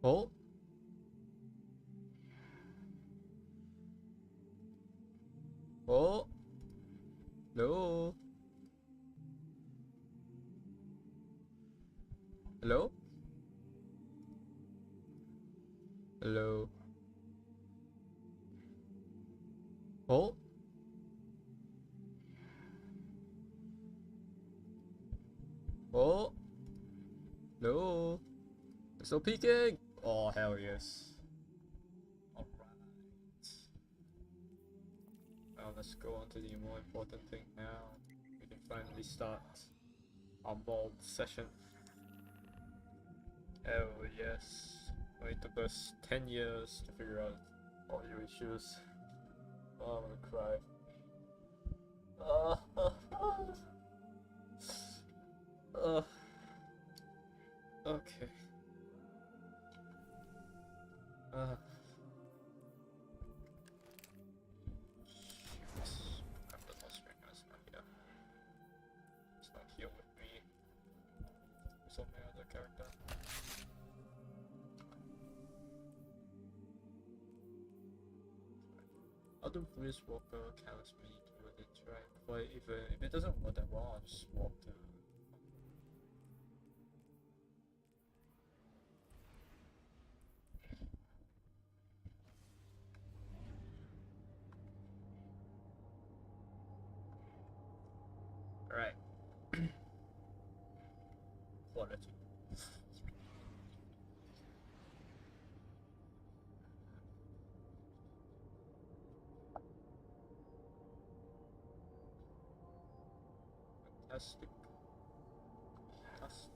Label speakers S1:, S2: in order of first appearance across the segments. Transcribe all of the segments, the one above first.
S1: Oh. Oh. Hello. Hello. Hello. Oh. Oh. No. They're still peeking. Oh, hell yes. Alright. Now let's go on to the more important thing now. We can finally start our mold session. Oh yes. It took us 10 years to figure out all your issues. Oh, I'm gonna cry. Okay. Shoot. I'm the lost stringer, it's not here. It's not here with me. It's on my other character. Other Bruce Walker counts me to really try. But if it doesn't work that well, I'll just walk to. Alright. Quality. Fantastic. Fantastic.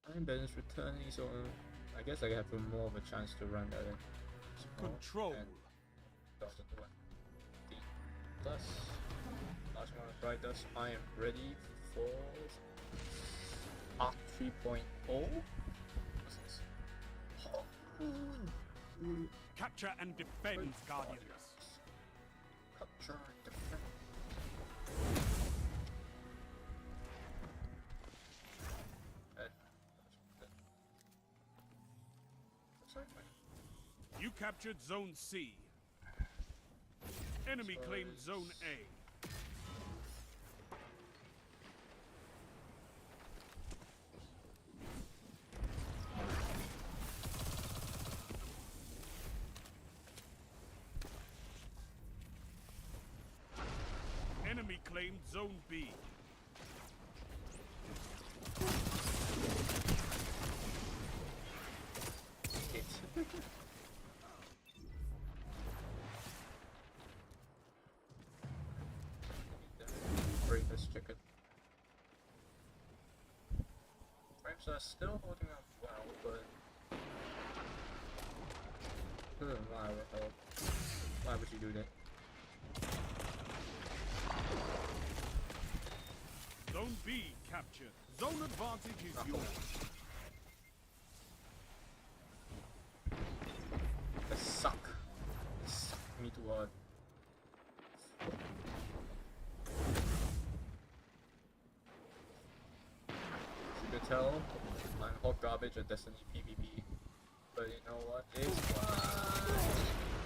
S1: Time balance returning, so I guess I have more of a chance to run that in.
S2: Control.
S1: And Dr. Dwayne. D plus. Last one of right dust. I am ready for Arc 3.0. What's this?
S2: Capture and defend, Guardians.
S1: Capture and defend.
S2: You captured Zone C. Enemy claimed Zone A. Enemy claimed Zone B.
S1: Bravest chicken. Frames are still holding up well, but why would you do that?
S2: Zone B captured. Zone advantage is yours.
S1: They suck. They suck me too hard. As you can tell, I'm hot garbage at Destiny PvP. But you know what? It's fine.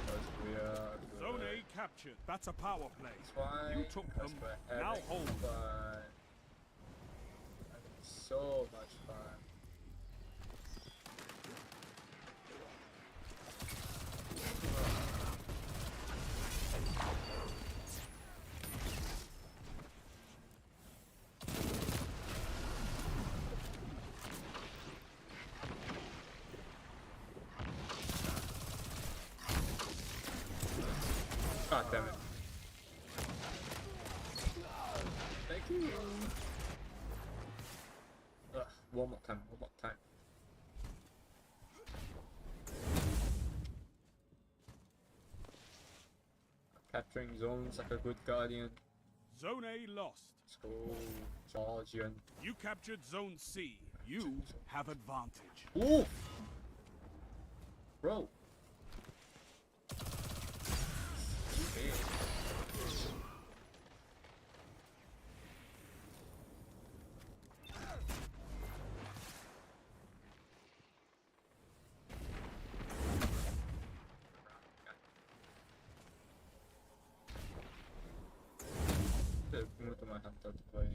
S1: Because we are good.
S2: Zone A captured. That's a power play.
S1: It's fine.
S2: You took them. Now hold.
S1: Fun. So much fun. God damn it. Thank you. One more time, one more time. Capturing zones like a good guardian.
S2: Zone A lost.
S1: Let's go, Georgian.
S2: You captured Zone C. You have advantage.
S1: Ooh! Bro. Okay. Move to my hunter to play.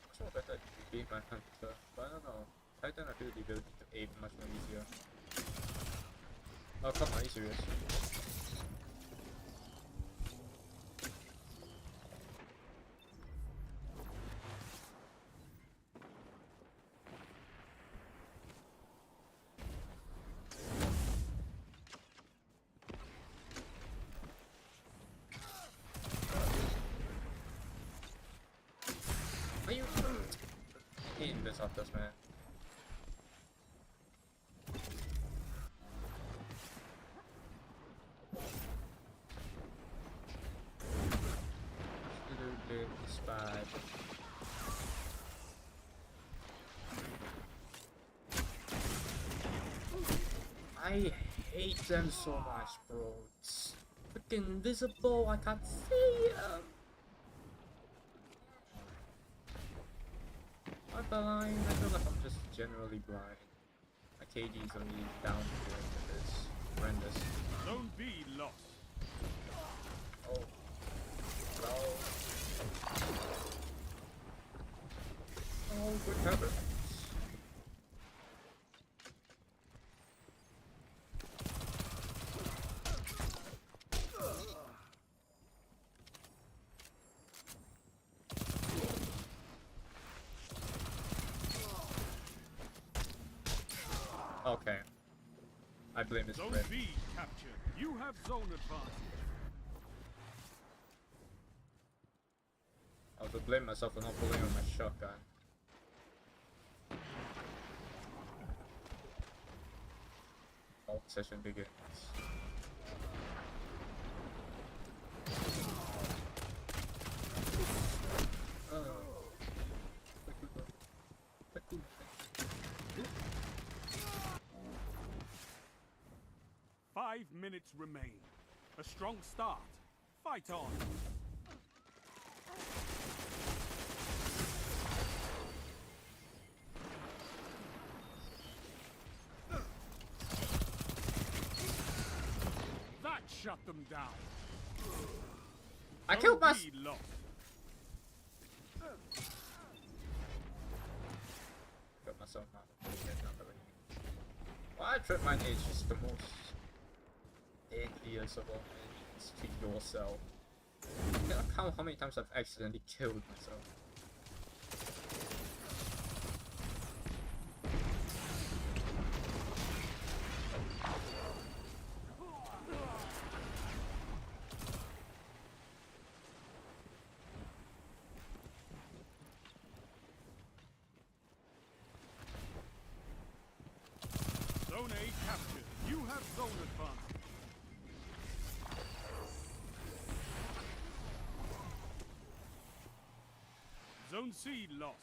S1: Much more better if you beat my hunter, but I don't know. Titan I feel the ability to aim much more easier. Oh come on, are you serious? Are you hating this off this man? Absolutely bad. I hate them so much, bro. It's freaking invisible. I can't see them. I'm blind. I feel like I'm just generally blind. My KG is only down here for this. Horrendous.
S2: Zone B lost.
S1: Oh. No. Oh, good heavens. Okay. I blame this
S2: Zone
S1: red.
S2: B captured. You have zone advantage.
S1: I would blame myself for not pulling on my shotgun. Alt session begins. Oh.
S2: 5 minutes remain. A strong start. Fight on. That shut them down.
S1: I killed my.
S2: B lost.
S1: Got myself out of it. Why trip mine is just the most envious of all enemies to yourself. I can't count how many times I've accidentally killed myself.
S2: Zone A captured. You have zone advantage. Zone C lost.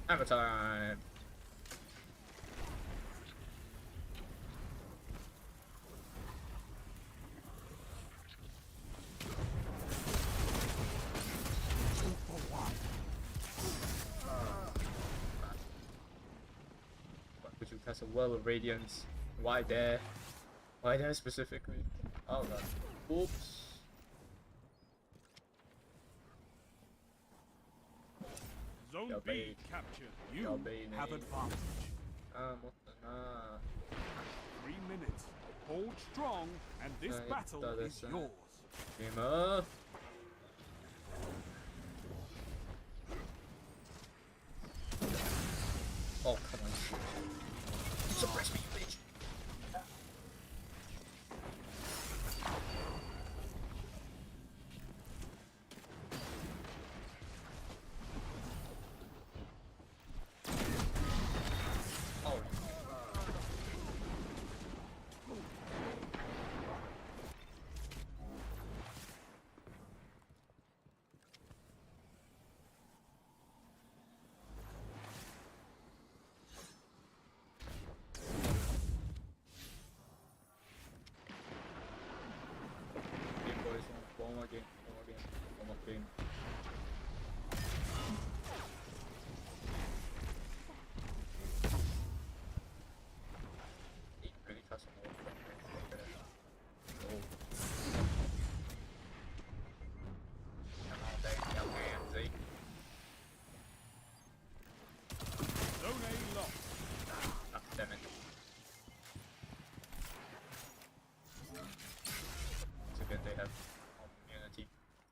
S1: Hammer time! Would you cast a well of radiance? Why there? Why there specifically? Oh god. Oops.
S2: Zone
S1: Yo,
S2: B
S1: babe.
S2: captured.
S1: Yo,
S2: You
S1: babe.
S2: have advantage.
S1: What the nah.
S2: 3 minutes. Hold strong, and this battle is yours.
S1: Gamer. Oh come on. Suppress me, you bitch.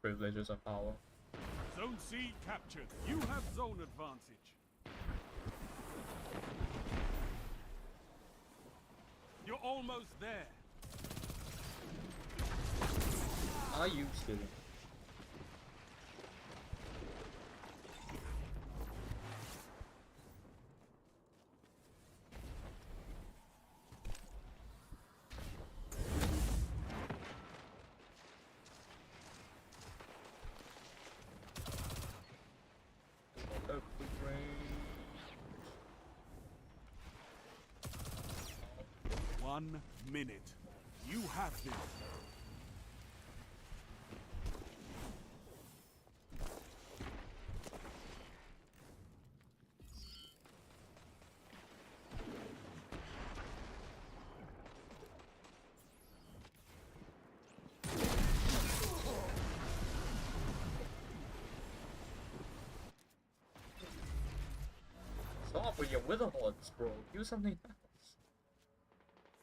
S1: privileges and power.
S2: Zone C captured. You have zone advantage. You're almost there.
S1: Are you kidding?
S2: One minute. You have this.
S1: Stop with your witherhorns, bro. Do something else.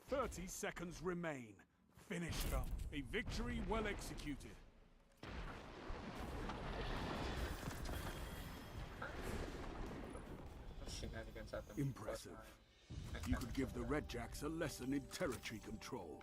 S2: 30 seconds remain. Finish them. A victory well executed.
S1: Shenanigans happened.
S2: Impressive. You could give the Red Jacks a lesson in territory control.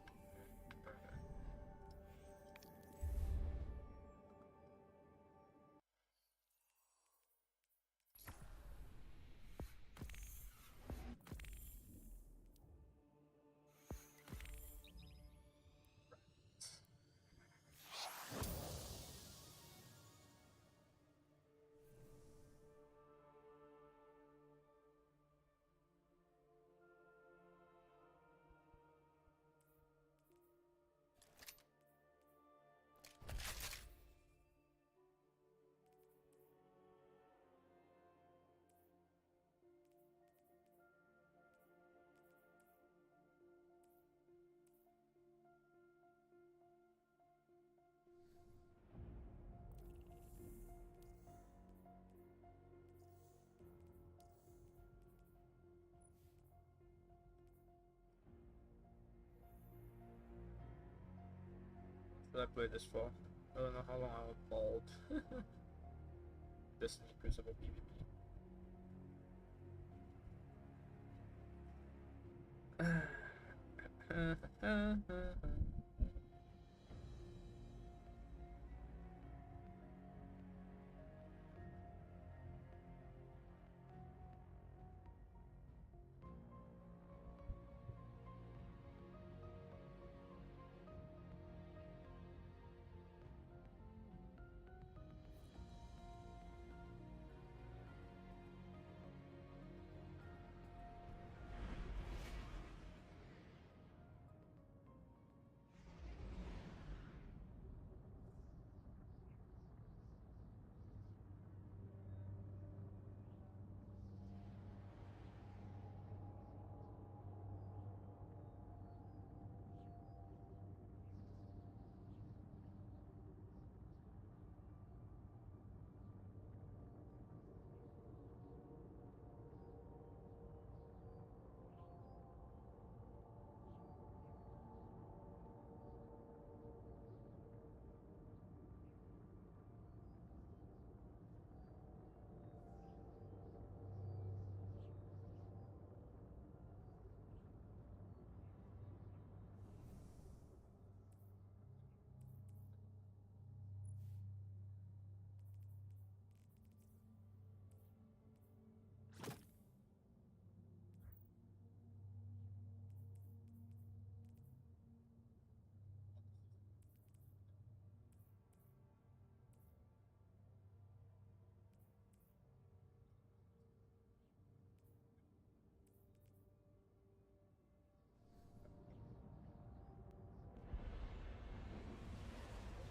S1: Did I play this for? I don't know how long I was bald. Destiny Crucible PvP.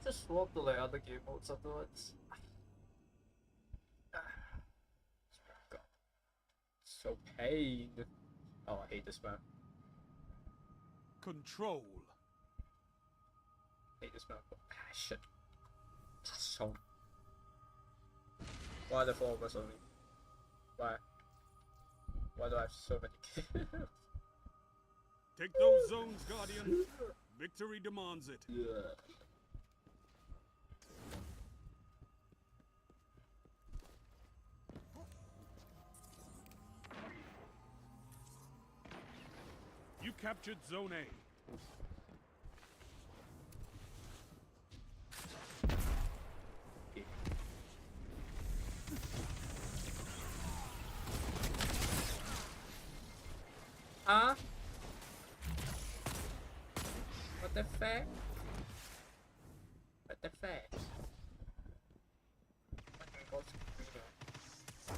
S1: Just swap to like other game modes afterwards. God. So pain. Oh, I hate this map.
S2: Control.
S1: Hate this map. Ah, shit. So. Why are there 4 of us only? Why? Why do I have so many kills?
S2: Take those zones, Guardian. Victory demands it.
S1: Yeah.
S2: captured Zone A.
S1: Huh? What the fuck? What the fuck? Fucking ghost computer.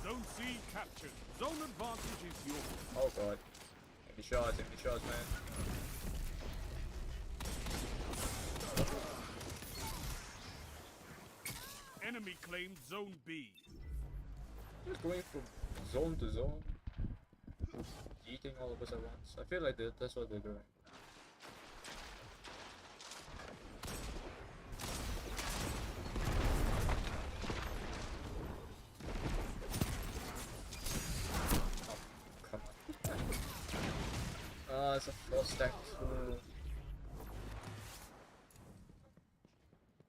S2: Zone C captured. Zone advantage is yours.
S1: Oh god. Enemy shots, man.
S2: Enemy claimed Zone B.
S1: Just going from zone to zone. Eating all of us at once. I feel like that's what they're doing. Oh, come on. Ah, it's a 4-stack tool.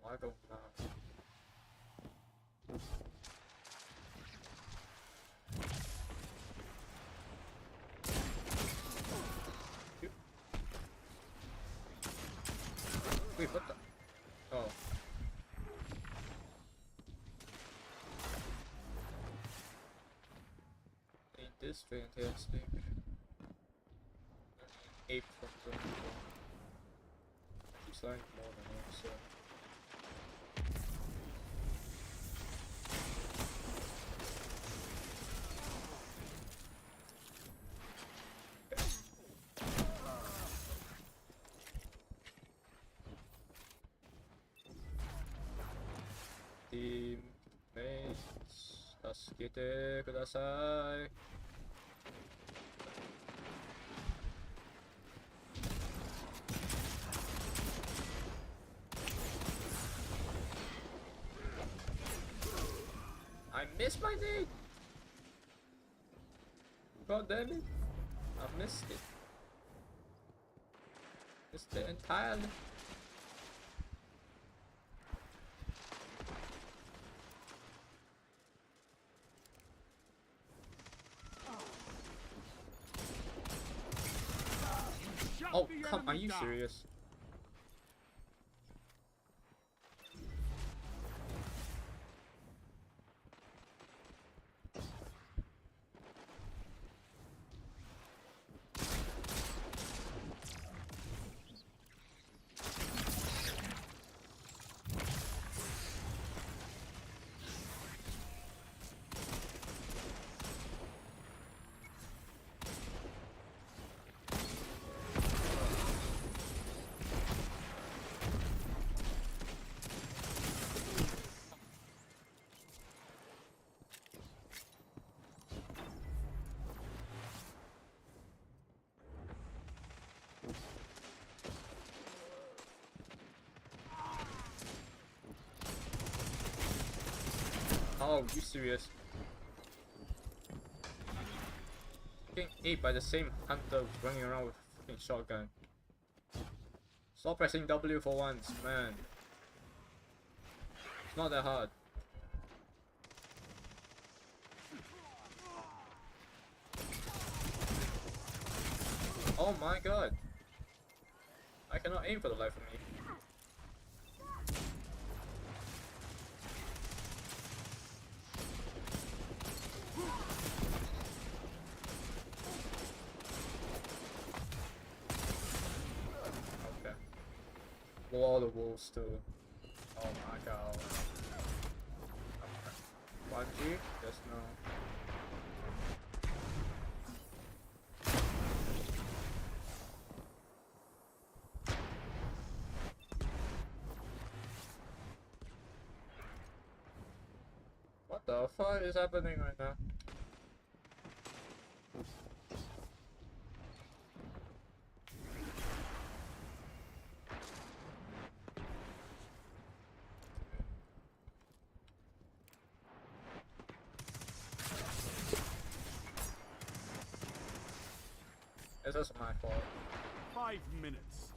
S1: Why go now? Wait, what the? Oh. Ain't this fantastic? Ape from zone to zone. She's like more than one, so. Teammates, 助けてください。I missed my nade! God damn it! I missed it. Missed it entirely. Oh, come, are you serious? Oh, you serious? Getting ate by the same hunter running around with a fucking shotgun. Stop pressing W for once, man. It's not that hard. Oh my god. I cannot aim for the life of me. Okay. Blow all the wolves too. Oh my god. Okay. 1G? Just no. What the fuck is happening right now? It's just my fault.
S2: 5 minutes.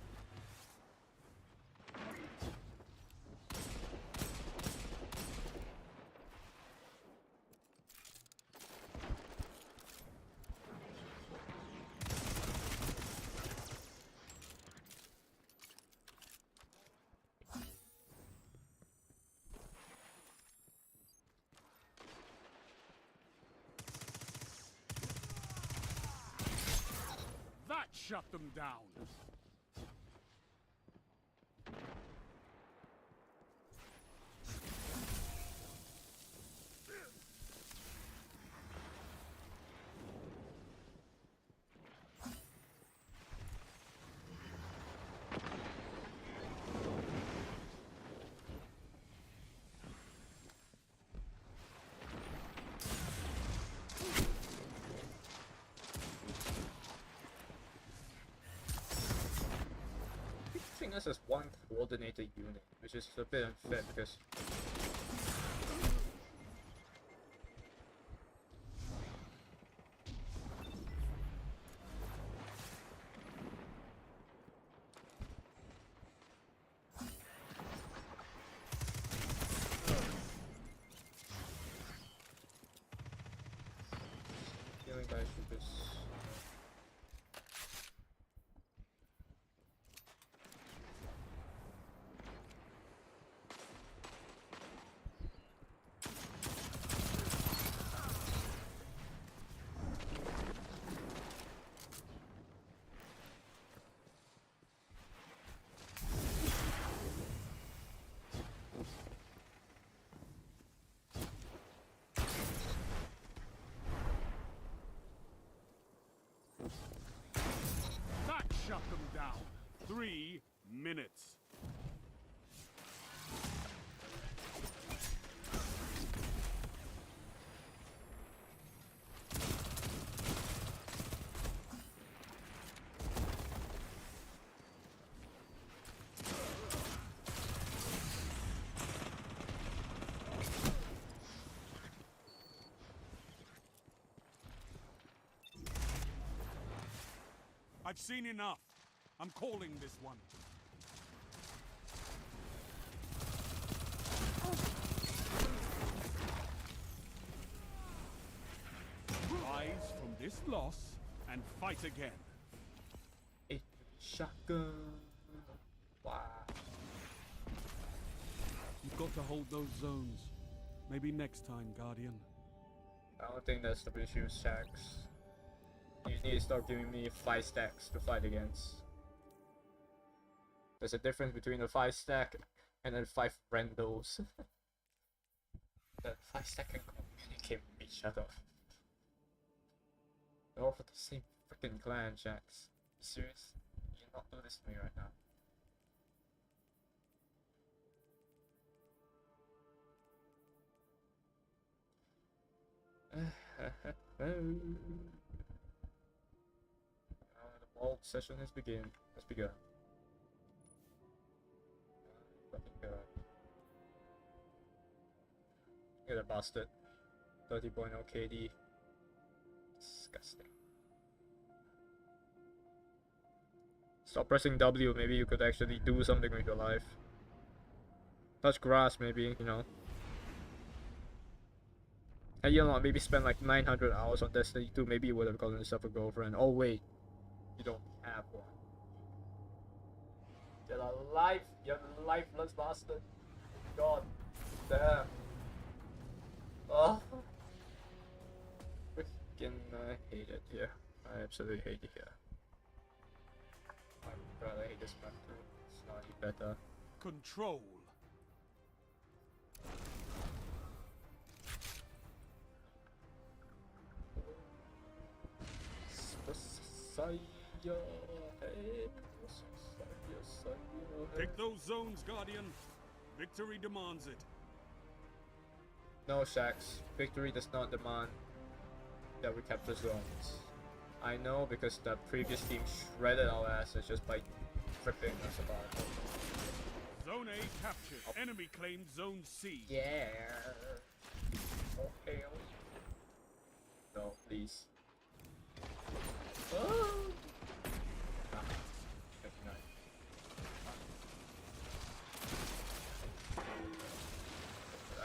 S2: shut them down.
S1: Treating us as one coordinated unit, which is a bit unfair because healing guys should just
S2: That shut them down. 3 minutes. I've seen enough. I'm calling this one. Rise from this loss and fight again.
S1: a shotgun. Wow.
S2: You've got to hold those zones. Maybe next time, Guardian.
S1: I don't think that's the issue, Shax. You need to start giving me 5 stacks to fight against. There's a difference between a 5 stack and then 5 randos. That 5 stack can communicate with each other. They're all for the same freaking clan, Shax. You serious? You not do this to me right now. The vault session has begun. Let's begin. Fucking god. Look at that bastard. 30.0 KD. Disgusting. Stop pressing W, maybe you could actually do something with your life. Touch grass, maybe, you know. And you know, maybe spend like 900 hours on Destiny 2, maybe you would have gotten yourself a girlfriend. Oh wait, you don't have one. You're alive, you're lifeless bastard. God damn. Oh. Freaking hate it here. I absolutely hate it here. Oh my god, I hate this map too. It's not any better.
S2: Control. Take those zones, Guardian. Victory demands it.
S1: No, Shax. Victory does not demand that we capture zones. I know because the previous team shredded our asses just by tripping us about.
S2: Zone A captured. Oh. Enemy claimed Zone C.
S1: Yeah. Okay. No, please. Oh. Ah, 59.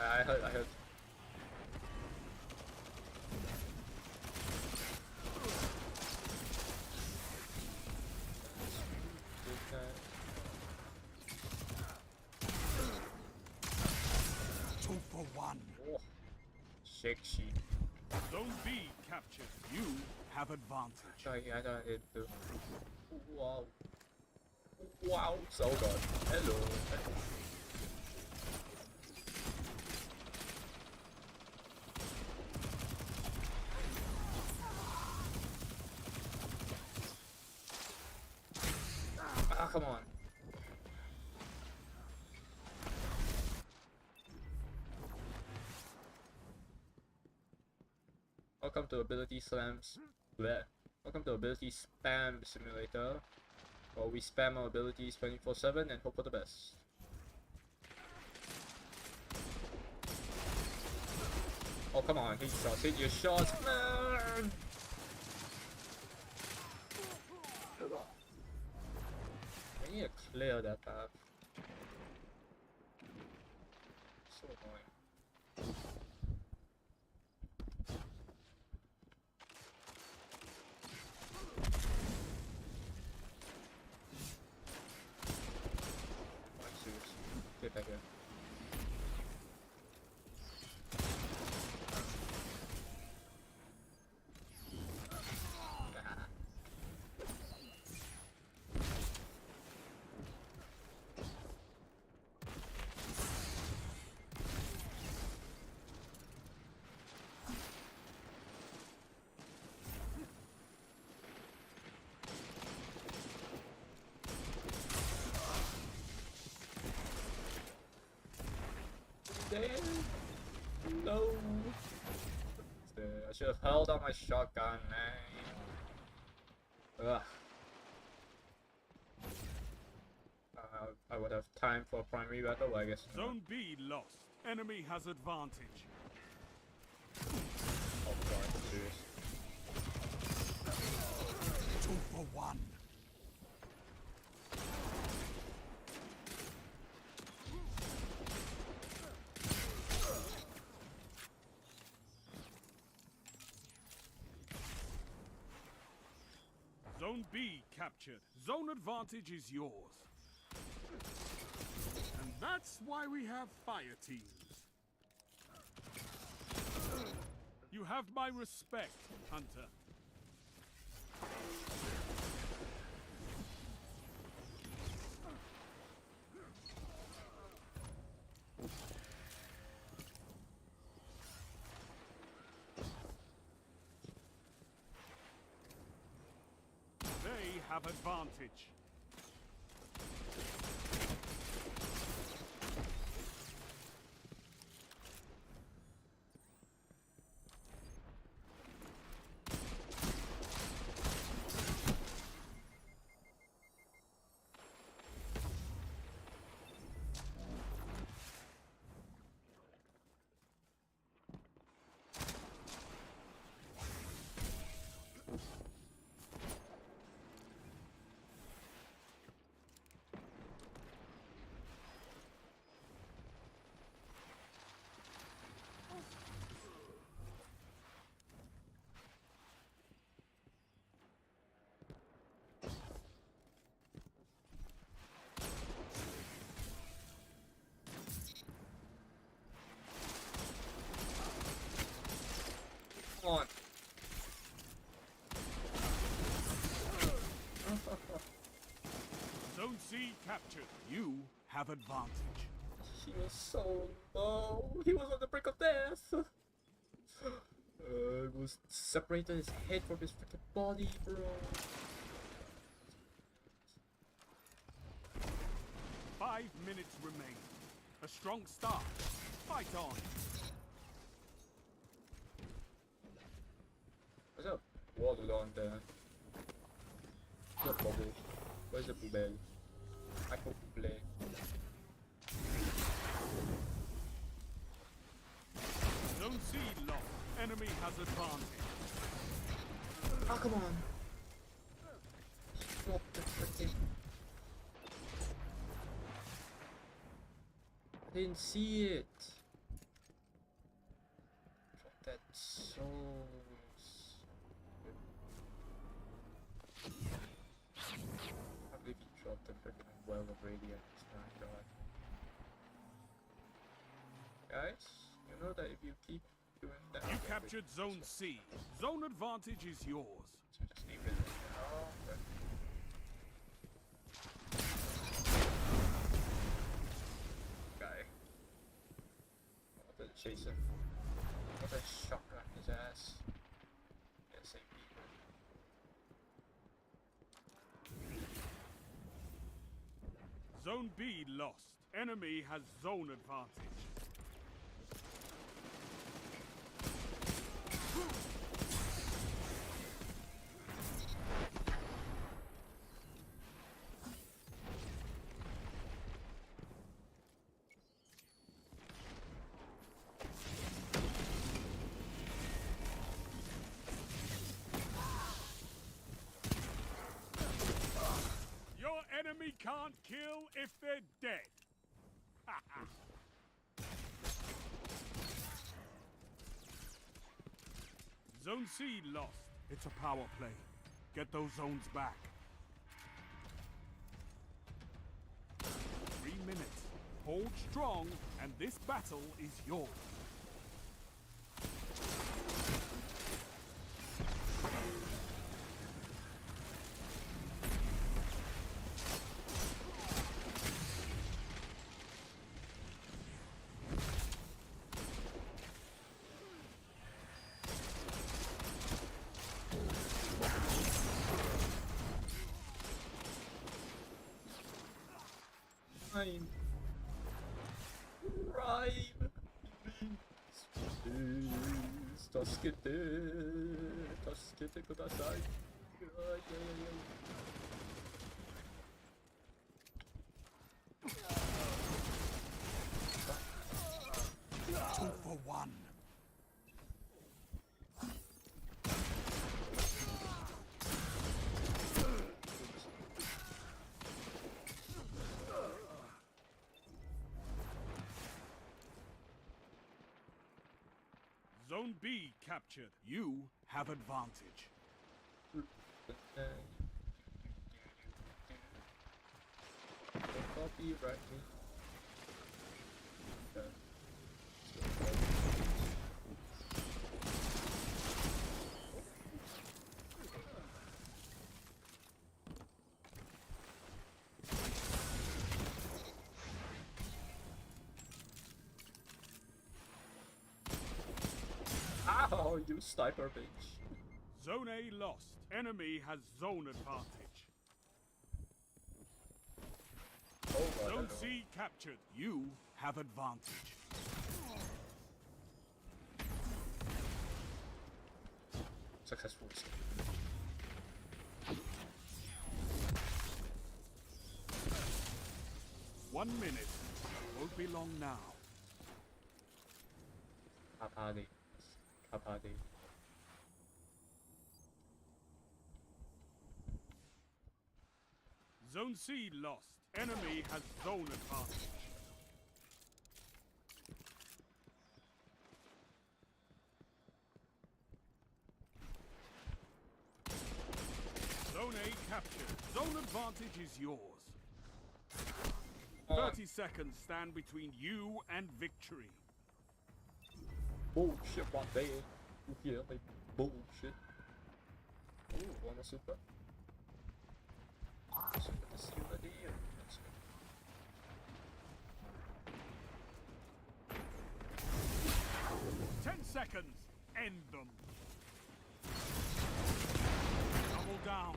S1: I heard.
S2: Two for one.
S1: Oh. Shake sheet.
S2: Zone B captured. You have advantage.
S1: I thought it too. Wow. Wow. So good. Hello. Ah, come on. Welcome to Ability Slams. Bleh. Welcome to Ability Spam Simulator, where we spam our abilities 24/7 and hope for the best. Oh, come on, hit shots, hit your shots, man! I need to clear that path. So annoying. Get back here. No. I should have held on my shotgun, man. Ugh. I would have time for a primary battle, I guess.
S2: Zone B lost. Enemy has advantage.
S1: Oh god, serious.
S2: 2 for 1. Zone B captured. Zone advantage is yours. And that's why we have fire teams. You have my respect, Hunter. They have advantage.
S1: Come on.
S2: Zone C captured. You have advantage.
S1: He was so low. He was on the brink of death. It was separated his head from his freaking body, bro.
S2: 5 minutes remain. A strong start. Fight on.
S1: What's up? Waddle on there. Where's the bubble? Where's the poubelle? I can play.
S2: Zone C lost. Enemy has advantage.
S1: Oh, come on. Drop the freaking. I didn't see it. Drop that so. I believe he dropped the freaking well of radiant. My god. Guys, you know that if you keep doing that.
S2: You captured Zone C. Zone advantage is yours.
S1: So just leave it. Oh, okay. chase him. What a shotgun his ass. Yes, a beaver.
S2: Zone B lost. Enemy has zone advantage. Your enemy can't kill if they're dead. Zone C lost. It's a power play. Get those zones back. 3 minutes. Hold strong, and this battle is yours.
S1: Rhyme. Rhyme.助けてください。
S2: Two for one. Zone B captured. You have advantage.
S1: Copyright me. Ow, you sniper bitch.
S2: Zone A lost. Enemy has zone advantage.
S1: Oh,
S2: Zone C captured. You have advantage.
S1: Successful escape.
S2: One minute. Won't be long now.
S1: Kapadi. Kapadi.
S2: Zone C lost. Enemy has zone advantage. Zone A captured. Zone advantage is yours. 30 seconds stand between you and victory.
S1: Bullshit one day. You hear me? Bullshit. Ooh, wanna super? Super to seal the deal. Let's go.
S2: 10 seconds. End them. Double down.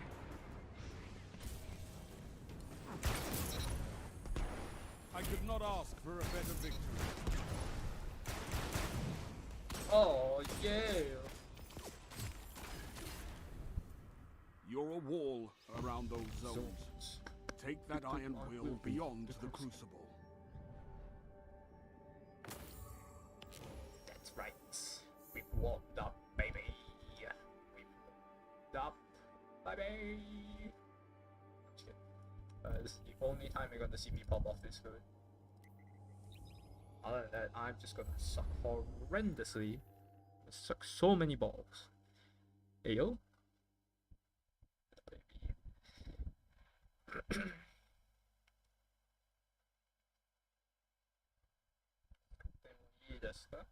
S2: I could not ask for a better victory.
S1: Oh, yeah.
S2: You're a wall around those zones.
S1: Zones.
S2: Take that iron will beyond the Crucible.
S1: That's right. We've warmed up, baby. We've warmed up, baby. Just kidding. This is the only time you're gonna see me pop off this food. Other than that, I'm just gonna suck horrendously. Suck so many balls. Ayo. Baby. いいですか?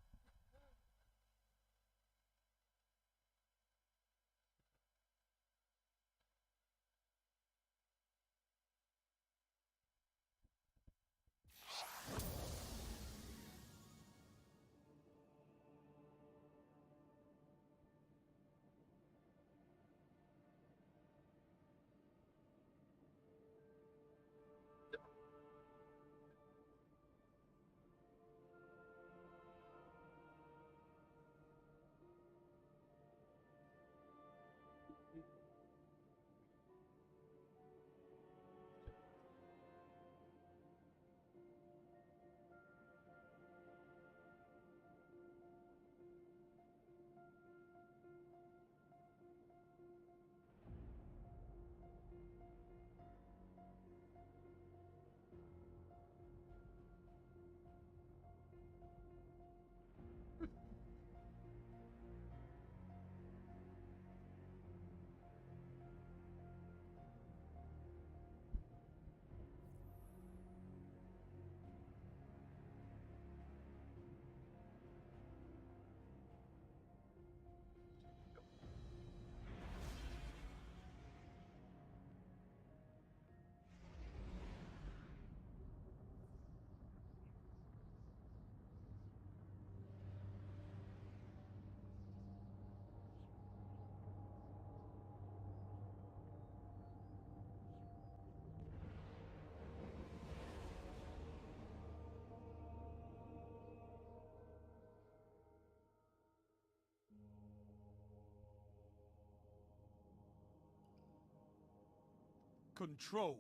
S2: control.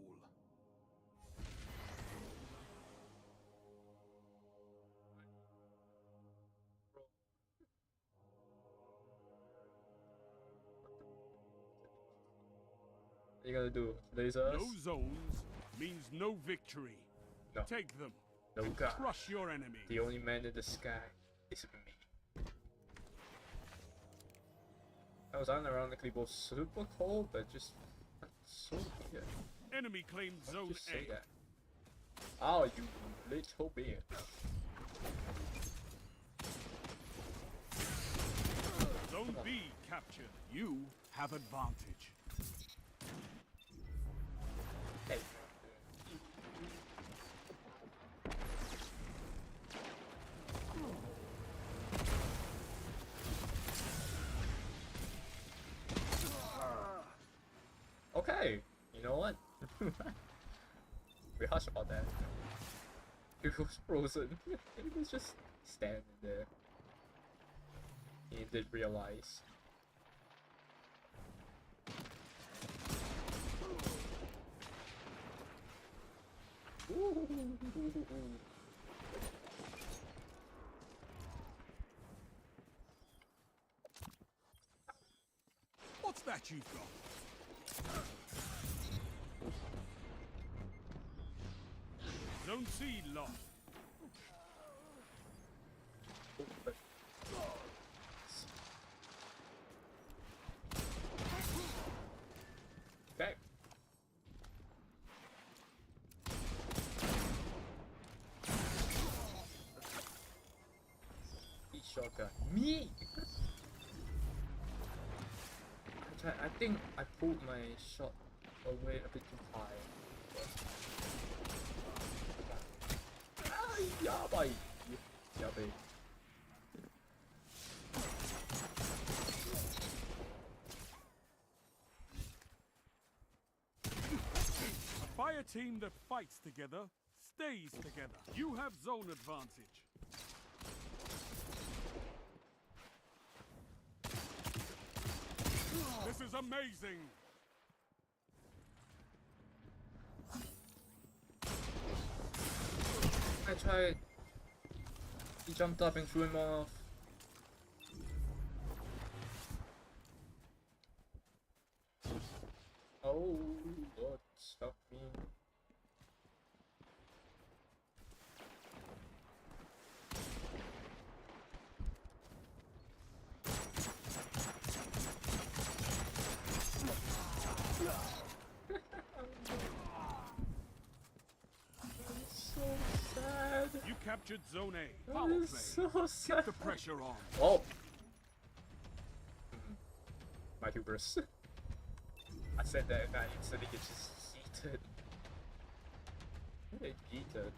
S1: What are you gonna do? Laser us?
S2: No zones means no victory.
S1: No.
S2: Take them
S1: No
S2: and
S1: God.
S2: crush your enemy.
S1: The only man in the sky is me. That was unironically both super cold, but just so weird.
S2: Enemy claimed zone
S1: Just say
S2: A.
S1: that. Oh, you little bitch.
S2: Zone B captured. You have advantage.
S1: Hey. Okay, you know what? We hush about that. He was frozen. He was just standing there. He did realize. Ooh.
S2: What's that you've got? Zone C lost.
S1: Okay. Eat shotgun. Me! I think I pulled my shot away a bit too high. Ay, yabay! Yabay.
S2: A fire team that fights together stays together. You have zone advantage. This is amazing.
S1: I tried. He jumped up and threw him off. Oh, Lord, stop me. So sad.
S2: You captured zone A.
S1: That
S2: Foul
S1: is
S2: play.
S1: so sad.
S2: Keep the pressure on.
S1: Oh. My hubris. I said that and I instantly get just yeeted. Get yeeted.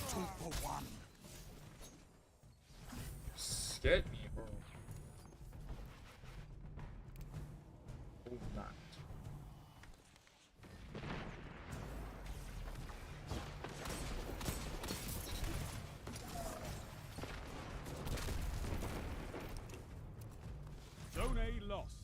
S2: Two for one.
S1: Scared me, bro. Oh, not.
S2: Zone A lost.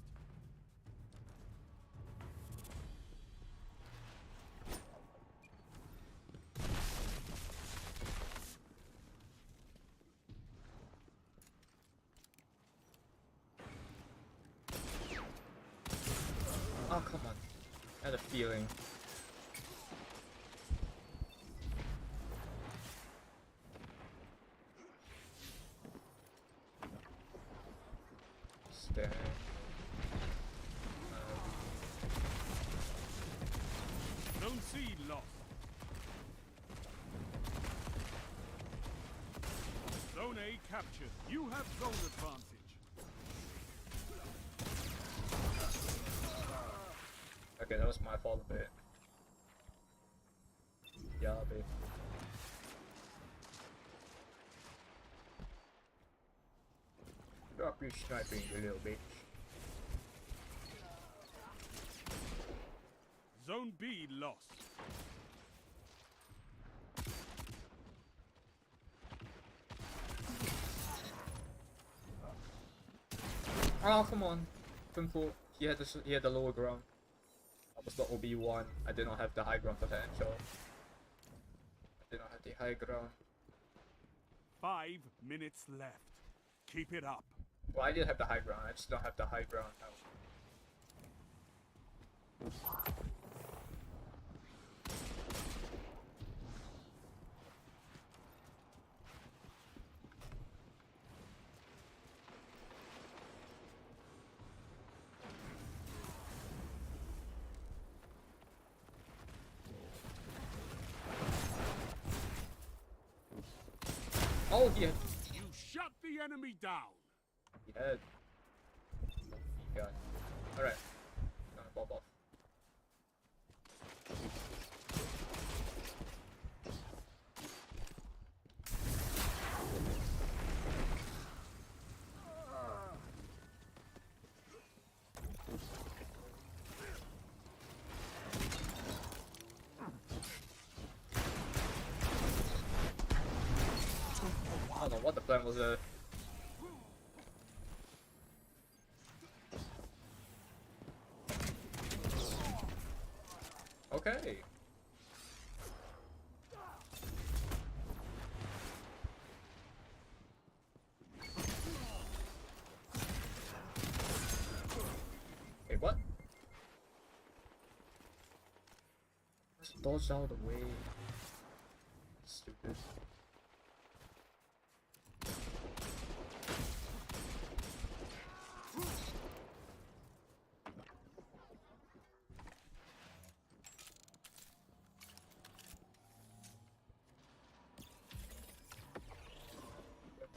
S1: Oh, come on. I had a feeling. Stay.
S2: Zone C lost. Zone A captured. You have zone advantage.
S1: Okay, that was my fault a bit. Yeah, babe. Drop your sniping, you little bitch.
S2: Zone B lost.
S1: Oh, come on. Twinkle. He had the lower ground. I was the OB1. I did not have the high ground potential. I did not have the high ground.
S2: 5 minutes left. Keep it up.
S1: Well, I did have the high ground. I just don't have the high ground now. Oh, he had.
S2: You shut the enemy down.
S1: He had. He got. Alright. Gonna pop off. I don't know what the plan was there. Okay. Wait, what? Just dodge out of the way. Stupid.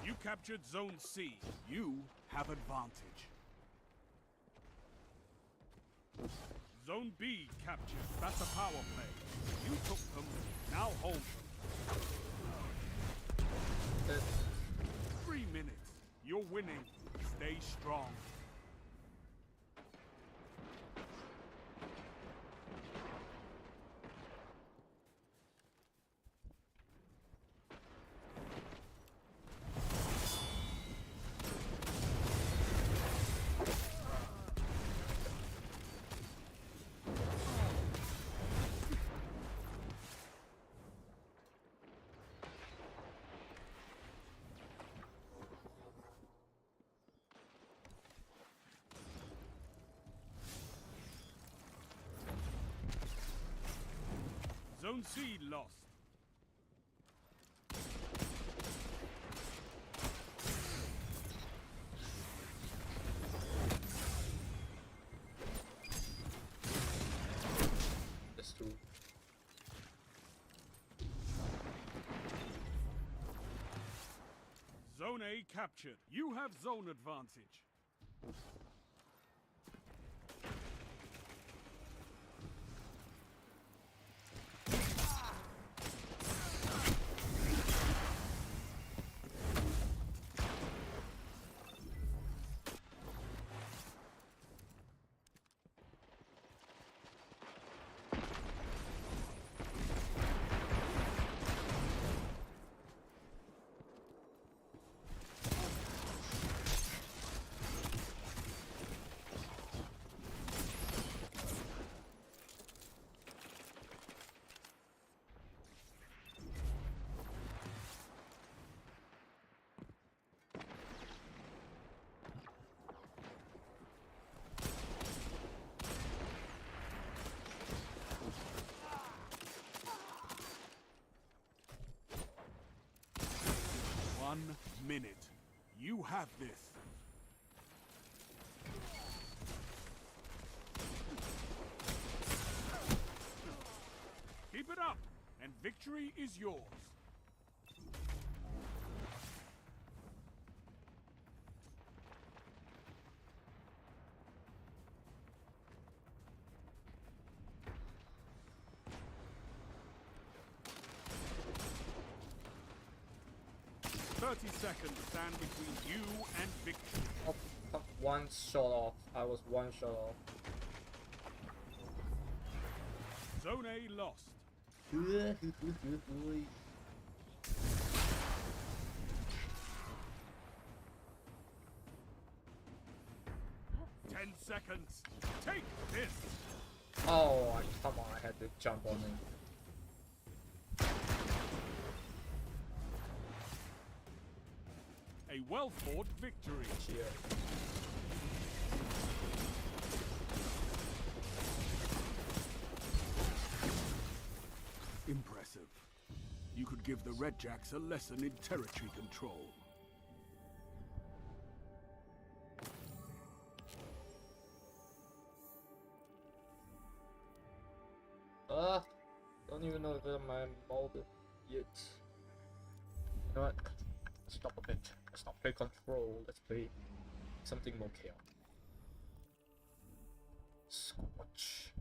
S2: You captured Zone C. You have advantage. Zone B captured. That's a power play. You took them. Now hold them. 3 minutes. You're winning. Stay strong. Zone C lost.
S1: That's true.
S2: Zone A captured. You have zone advantage. One minute. You have this. Keep it up, and victory is yours. "30 seconds stand between you and victory."
S1: Oh, one shot off. I was one shot off.
S2: Zone A lost. 10 seconds. Take this.
S1: Oh, come on, I had to jump on him.
S2: A well-fought victory.
S1: Cheer.
S2: Impressive. You could give the Red Jacks a lesson in territory control.
S1: Don't even know if my molded yet. You know what? Stop a bit. Let's not play control. Let's play something more chaotic. Scorch.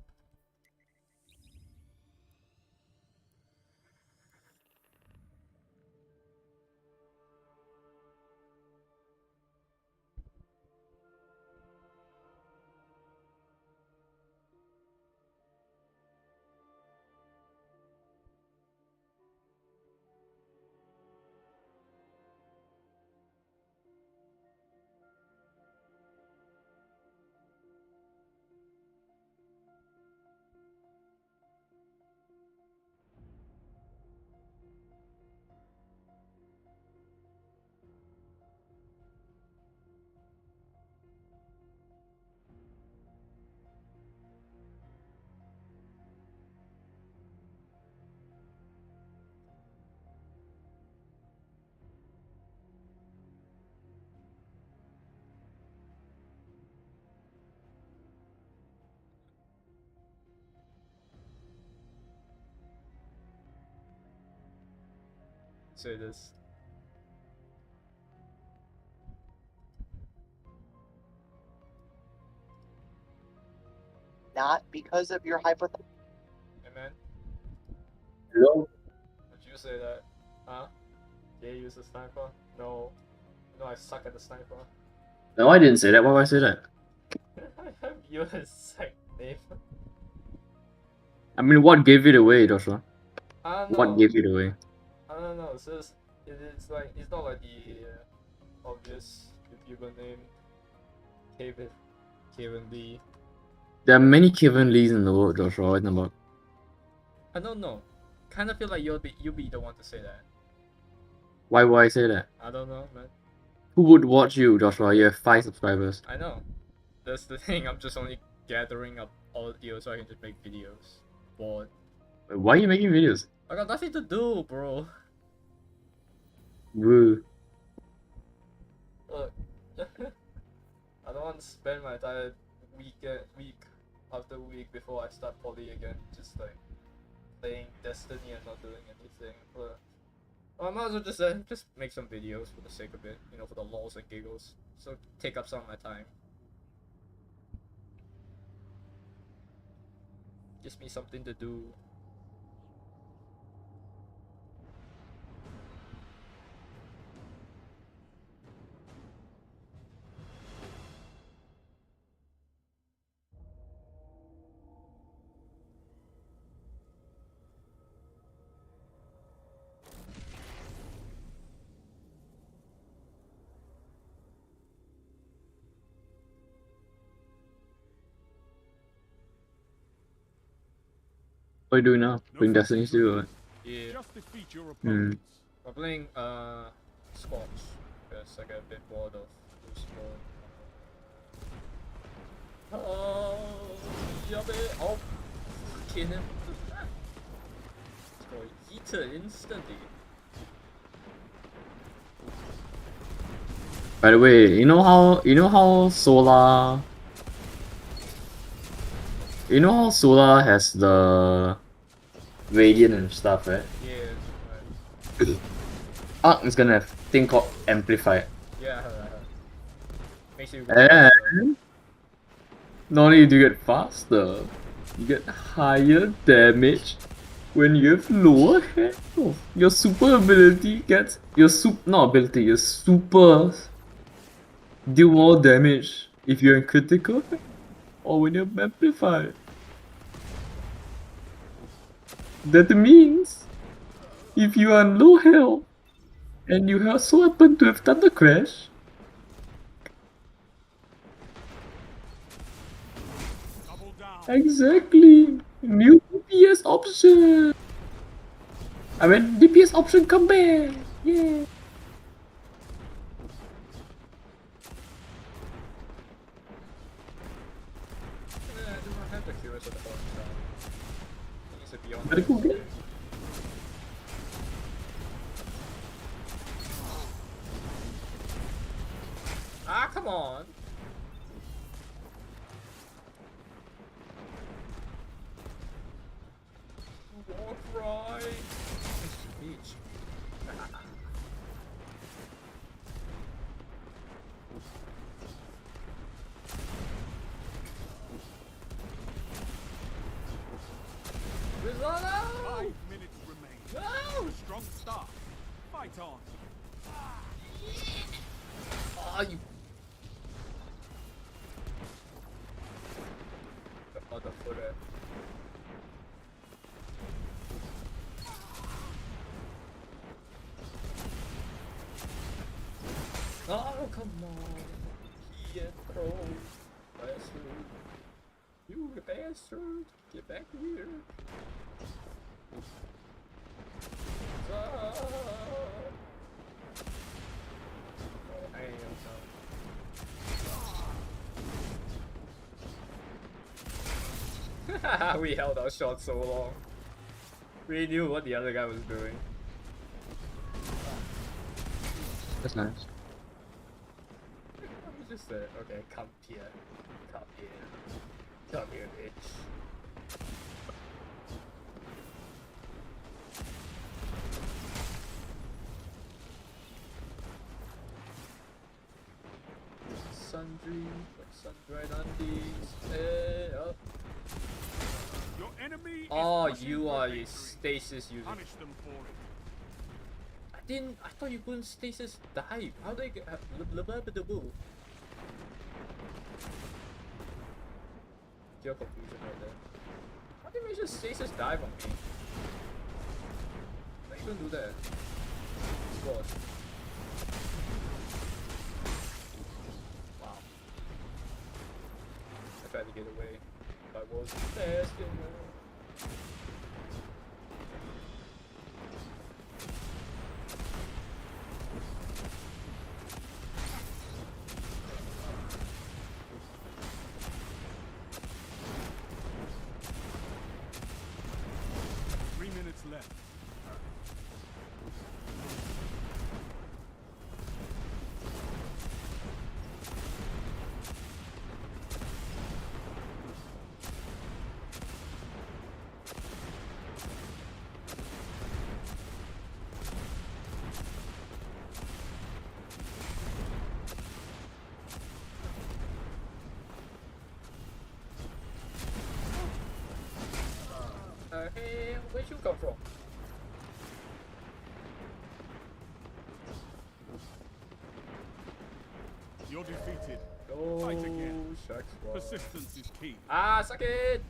S1: Say this.
S3: Not because of your hypothetical.
S1: Hey man,
S4: Hello?
S1: would you say that? Huh? Jay use a sniper? No. No, I suck at the sniper.
S4: No, I didn't say that. Why would I say that?
S1: I have you as side name.
S4: I mean, what gave it away, Joshua?
S1: I don't know.
S4: What gave it away?
S1: I don't know. It's just it's like it's not like the obvious YouTuber name. Kevin Lee.
S4: There are many Kevin Lees in the world, Joshua. What about?
S1: I don't know. Kind of feel like you'll be the one to say that.
S4: Why would I say that?
S1: I don't know, man.
S4: Who would watch you, Joshua? You have 5 subscribers.
S1: I know. That's the thing. I'm just only gathering up audio so I can just make videos. Bored.
S4: Why are you making videos?
S1: I got nothing to do, bro.
S4: Woo.
S1: Look, I don't want to spend my entire week after week before I start poly again, just like playing Destiny and not doing anything. But I might as well just make some videos for the sake of it, you know, for the lols and giggles. So take up some of my time. Gives me something to do.
S4: What are you doing now?
S2: No
S4: Playing
S2: fussing
S4: Destiny 2 or what?
S1: Yeah,
S2: Just defeat your opponents.
S1: I'm playing Scorch because I get a bit bored of Crucible. Oh, yummy! Oh, kill him! So eat it instantly.
S4: By the way, you know how Solar has the Radiant and stuff, right?
S1: Yeah, right.
S4: Arc is gonna have a thing called Amplified.
S1: Yeah, makes you.
S4: And not only do you get faster, you get higher damage when you have lower health. Your super ability gets your super deal more damage if you're in critical or when you're amplified. That means if you are on low health and you also happen to have Thunder Crash, Exactly. New DPS option. I mean, DPS option come back. Yeah.
S1: I do not have the cures at the bottom now. He needs to be on
S4: Better go
S1: this.
S4: get.
S1: Ah, come on! Walk right! Beach. Risotto!
S2: 5 minutes remain.
S1: No!
S2: Strong start. Fight on.
S1: Ah, you. The other footer. Oh, come on. He and Crow. Bastard. You the bastard. Get back here. Ah. Oh, I am so. We held our shot so long. We knew what the other guy was doing.
S4: That's nice.
S1: I was just there. Okay, come here. Come here. Come here, bitch. Sundry, sundry undies. Oh.
S2: Your enemy is
S1: Oh,
S2: pushing
S1: you
S2: for
S1: are a
S2: victory.
S1: stasis user.
S2: Punish them for it.
S1: I thought you couldn't stasis dive. How do I get blah blah blah blah. Pure confusion right there. How did we just stasis dive on me? How you gonna do that? Squad. Wow. I tried to get away. But I was fast enough.
S2: Left.
S1: Hey, where'd you come from?
S2: You're defeated.
S1: Oh,
S2: Fight again.
S1: shucks, boy.
S2: Persistence is key.
S1: Ah, suck it!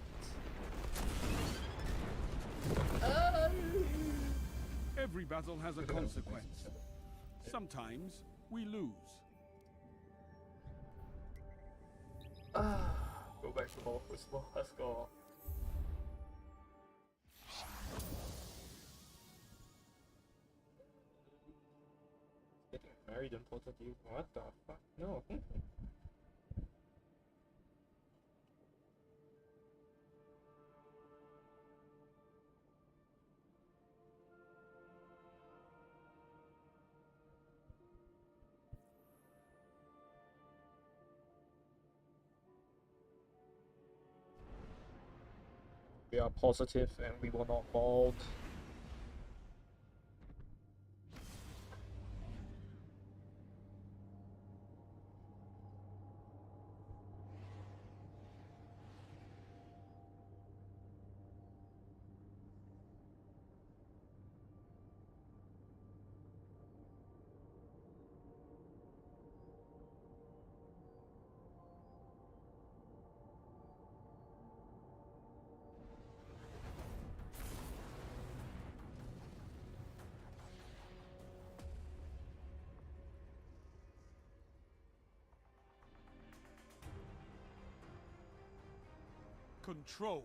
S2: Every battle has a consequence. Sometimes we lose.
S1: Go back to more Crucible. Let's go. Getting married in point of view. What the fuck? No. We are positive and we will not mold.
S2: control.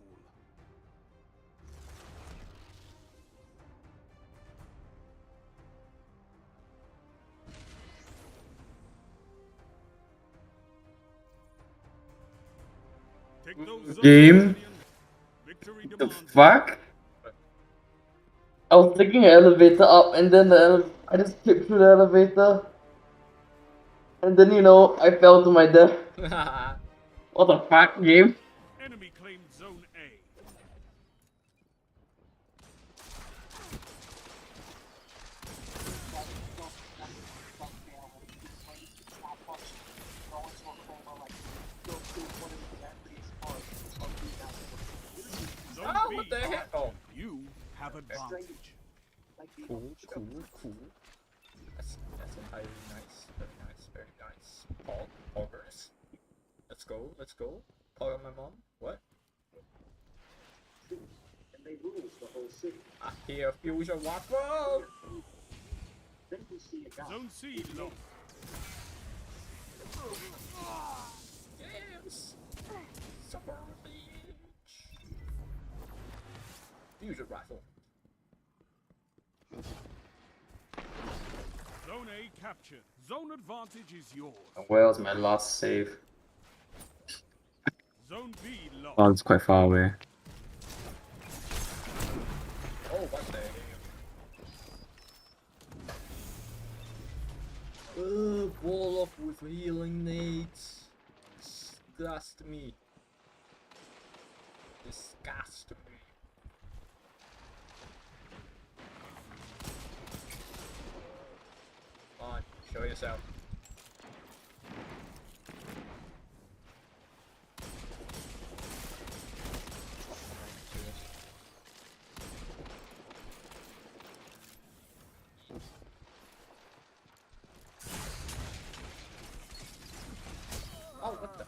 S2: Take those zones,
S4: Game?
S2: Guardian. Victory
S4: The
S2: demands.
S4: fuck? I was taking an elevator up and then I just skipped through the elevator. And then, you know, I fell to my death. What the fuck, game?
S2: Enemy claimed zone A. Zone
S1: Oh,
S2: B
S1: what the heck?
S2: captured.
S1: Oh.
S2: You have advantage.
S1: Cool. That's entirely nice. Very nice. Poggers. Let's go. Pog on my mom. What? I hear fusion waffle.
S2: Zone C lost.
S1: Yes. Summer Beach. Fusion rifle.
S2: Zone A captured. Zone advantage is yours.
S4: Where's my last save?
S2: Zone B lost.
S4: Oh, it's quite far away.
S1: Oh, what the hell? Wall off with healing needs. Disgust me. Come on, show yourself. Oh, what the?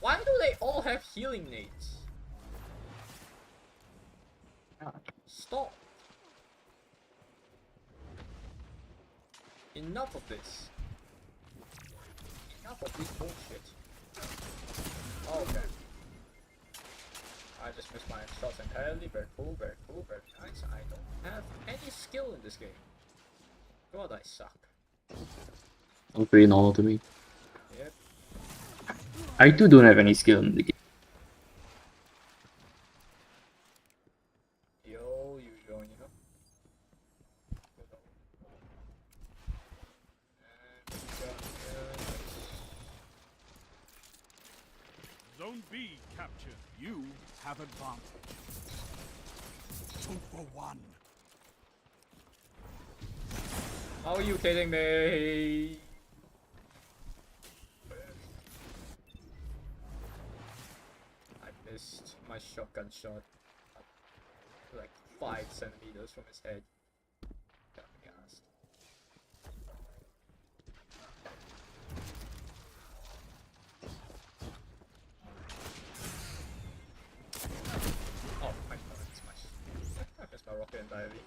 S1: Why do they all have healing needs? Stop. Enough of this. Enough of this bullshit. Oh, okay. I just missed my shots entirely. Very cool, very nice. I don't have any skill in this game. God, I suck.
S4: Sounds pretty normal to me.
S1: Yep.
S4: I too don't have any skill in the game.
S1: Yo, you know.
S2: Zone B captured. You have advantage. 2 for 1.
S1: Are you kidding me? I missed my shotgun shot like 5 centimeters from his head. Got me asked. Oh my god, it's my I missed my rocket entirely.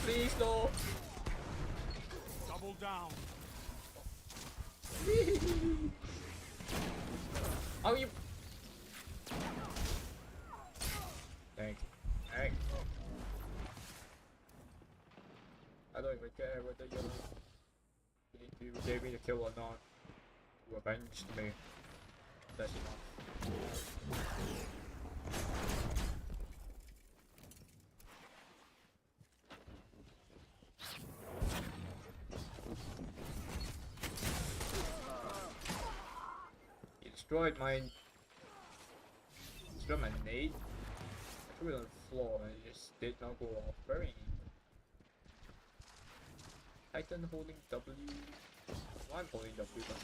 S1: Please no.
S2: Double down.
S1: Oh, you. Thank you. I don't even care whether you gave me the kill or not. You avenged me. That's enough. He destroyed my nade. I threw it on the floor and it just did not go off. Very evil. Titan holding W. Well, I'm holding W, but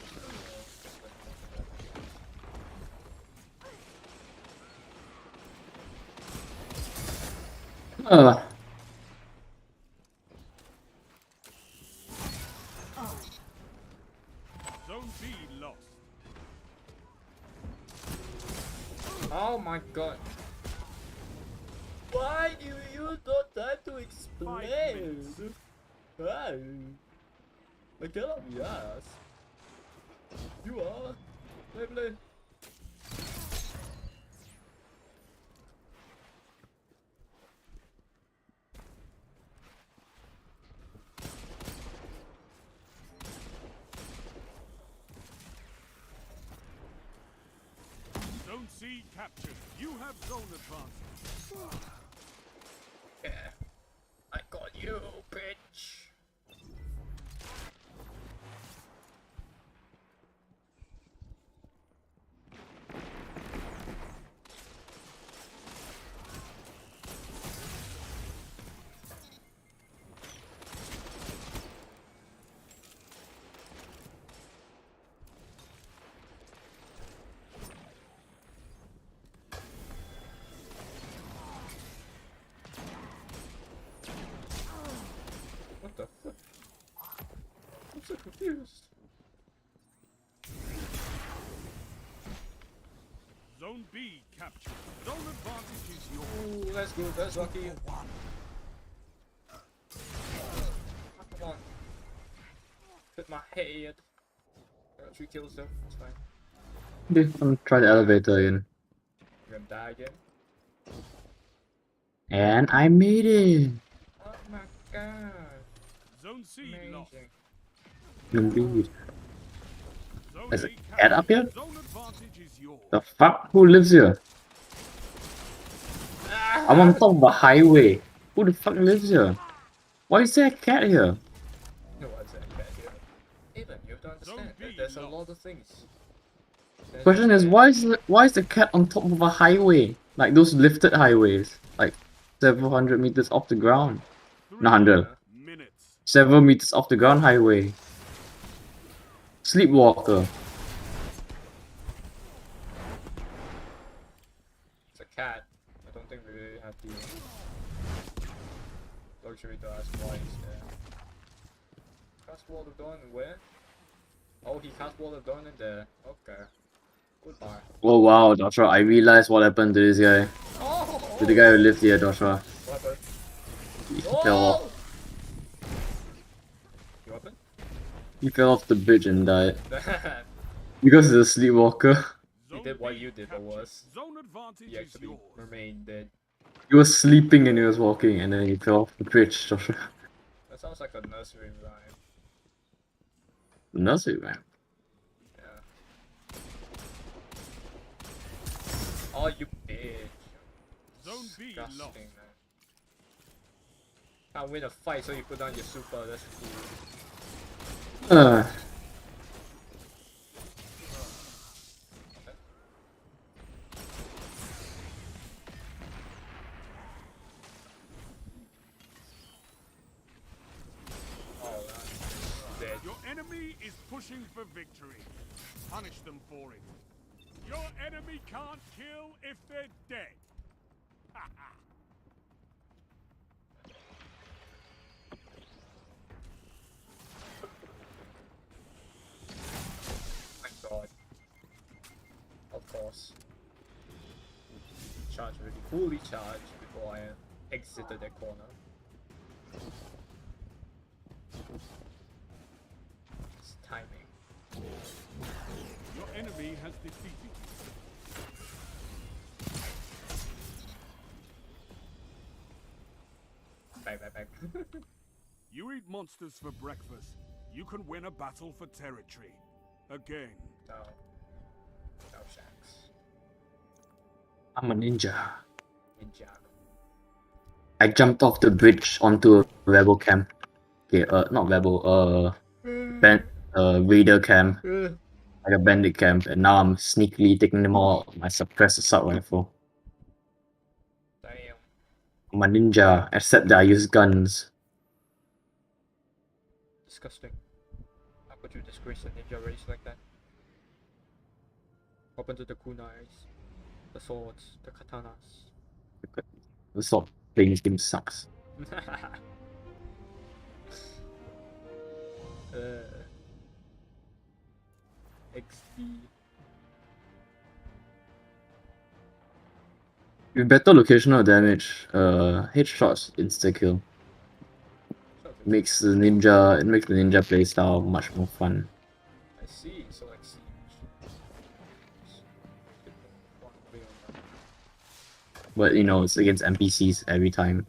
S2: B lost.
S1: Oh my god. Why do you not time to explain? Why? I cannot be asked. You are. Play.
S2: Zone C captured. You have zone advantage.
S1: Yeah. I got you, bitch. What the fuck? I'm so confused.
S2: Zone B captured. Zone advantage is yours.
S1: Ooh, let's go, that's lucky. Come on. Hit my head. I got 3 kills though, it's fine.
S4: Okay, I'm gonna try the elevator again.
S1: You're gonna die again.
S4: And I made it!
S1: Oh my god.
S2: Zone C lost.
S1: Amazing.
S4: Indeed.
S2: Zone
S4: There's a
S2: A
S4: cat up here?
S2: Zone advantage is yours.
S4: The fuck? Who lives here? I'm on top of a highway. Who the fuck lives here? Why is there a cat here?
S1: No, what's that cat here? Even you don't understand.
S2: Zone B
S1: There's a
S2: lost.
S1: lot of things. There's
S4: Question is, why is the cat on top of a highway? Like those lifted highways, like several hundred meters off the ground.
S2: 3
S4: Not 100.
S2: minutes.
S4: Several meters off the ground highway. Sleepwalker.
S1: It's a cat. I don't think we really have the luxury to ask why he's there. Cast Wall of Dawn where? Oh, he cast Wall of Dawn in there. Okay. Goodbye.
S4: Oh wow, Joshua, I realized what happened to this guy.
S1: Oh!
S4: To the guy who lived here, Joshua.
S1: What happened?
S4: He fell off.
S1: Oh! You open?
S4: He fell off the bridge and died.
S1: He
S4: Because he's a sleepwalker.
S2: Zone
S1: did what
S2: B
S1: you did, but
S2: captured.
S1: worse.
S2: Zone advantage
S1: He
S2: is
S1: actually
S2: yours.
S1: remained dead.
S4: He was sleeping and he was walking and then he fell off the bridge, Joshua.
S1: That sounds like a nursery rhyme.
S4: Nursery rhyme.
S1: Yeah. Oh, you bitch.
S2: Zone B lost.
S1: Disgusting, man. Can't win a fight, so you put down your super. That's cool. Oh, that's dead.
S2: Your enemy is pushing for victory. Punish them for it. Your enemy can't kill if they're dead.
S1: My god. Of course. Charge really fully charged before I exited that corner. It's timing.
S2: Your enemy has defeated you.
S1: Back.
S2: You eat monsters for breakfast. You can win a battle for territory. Again.
S1: No. No shacks.
S4: I'm a ninja.
S1: Ninja.
S4: I jumped off the bridge onto a rebel camp. Okay, not rebel, raider camp. Like a bandit camp, and now I'm sneakily taking them all out with my suppressed assault rifle.
S1: Damn.
S4: I'm a ninja, except that I use guns.
S1: Disgusting. How could you disgrace a ninja race like that? Open to the kunais, the swords, the katanas.
S4: The sword playing this game sucks.
S1: XD.
S4: With better locational damage, headshots insta kill.
S1: Shout
S4: Makes the ninja playstyle much more fun.
S1: I see, so like Siege. One way on that.
S4: But you know, it's against NPCs every time.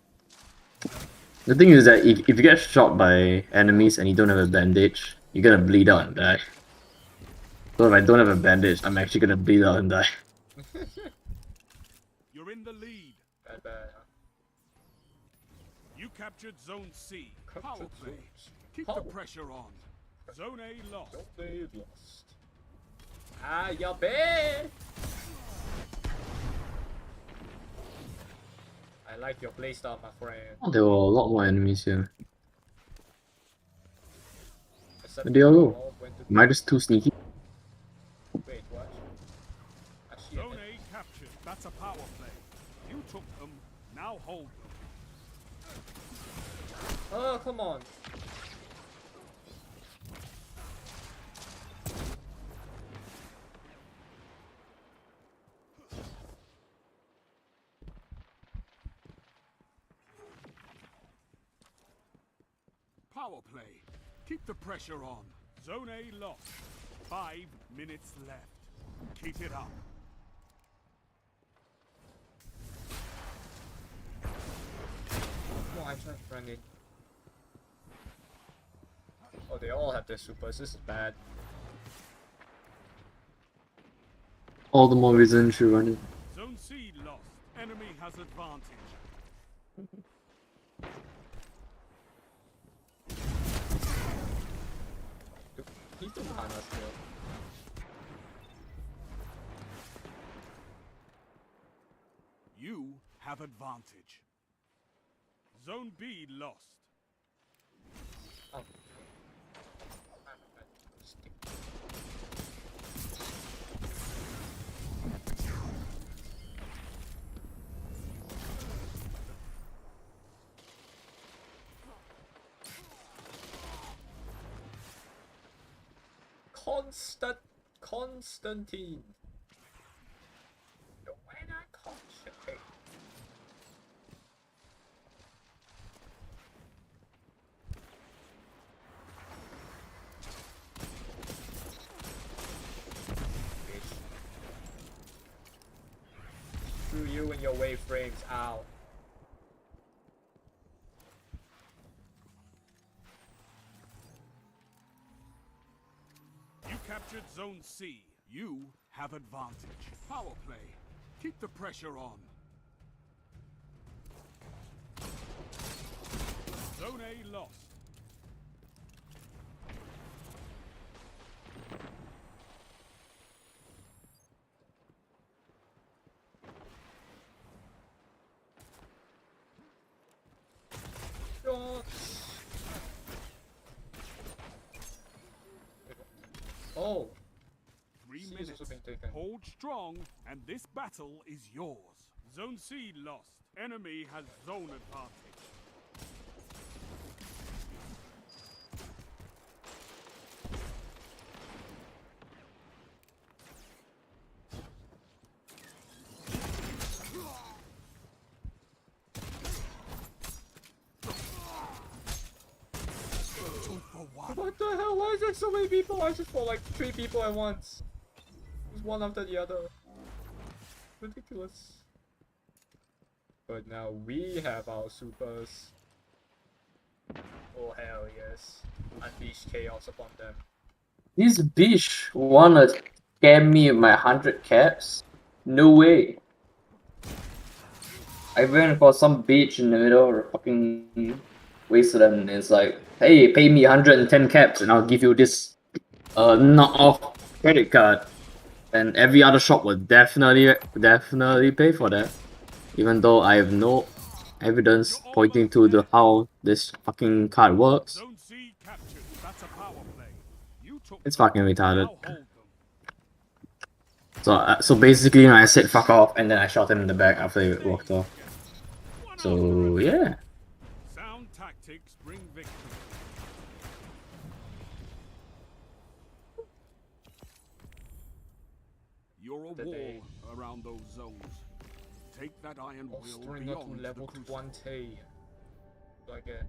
S4: The thing is that if you get shot by enemies and you don't have a bandage, you're gonna bleed out and die. So if I don't have a bandage, I'm actually gonna bleed out and die.
S2: You're in the lead.
S1: Bad, huh?
S2: You captured Zone C. Power
S1: Captured
S2: play.
S1: zones.
S2: Keep
S1: Power.
S2: the pressure on. Zone A lost.
S1: Don't they lost? Ah, ya bad! I like your playstyle, my friend.
S4: There were a lot more enemies here.
S1: Except
S4: Where they all go?
S1: all went to
S4: Am I just too sneaky?
S1: Wait, what? Actually,
S2: Zone A captured. That's a power play. You took them. Now hold them.
S1: oh, come on.
S2: Power play. Keep the pressure on. Zone A lost. 5 minutes left. Keep it up.
S1: Come on, I tried running. Oh, they all have their supers. This is bad.
S4: All the more reason to run it.
S2: Zone C lost. Enemy has advantage.
S1: He's still behind us still.
S2: You have advantage. Zone B lost.
S1: Oh. Constantine. The winner Constantine. Bitch. Screw you and your wave frames. Ow.
S2: You captured Zone C. You have advantage. Power play. Keep the pressure on. Zone A lost.
S1: Shots. Oh.
S2: 3
S1: C is
S2: minutes.
S1: also being taken.
S2: Hold strong, and this battle is yours. Zone C lost. Enemy has zone advantage. Two for one.
S1: What the hell? Why is there so many people? I just fought like 3 people at once. Just one after the other. Ridiculous. But now we have our supers. Oh hell yes. Unleash chaos upon them.
S4: This bitch wanna scam me with my 100 caps? No way. I went for some bitch in the middle of the fucking wasteland and it's like, hey, pay me 110 caps and I'll give you this knock-off credit card. And every other shop will definitely pay for that. Even though I have no evidence pointing to the how this fucking card works.
S2: Zone C captured. That's a power play. You took
S4: It's
S2: them.
S4: fucking retarded.
S2: Now hold them.
S4: So basically, I said fuck off, and then I shot him in the back after he walked off. So yeah,
S2: Sound tactics bring victory. a
S1: the day.
S2: wall around those zones. Take that iron will
S1: Stringer
S2: beyond
S1: to
S2: the
S1: level
S2: Crucible.
S1: 20. So I get.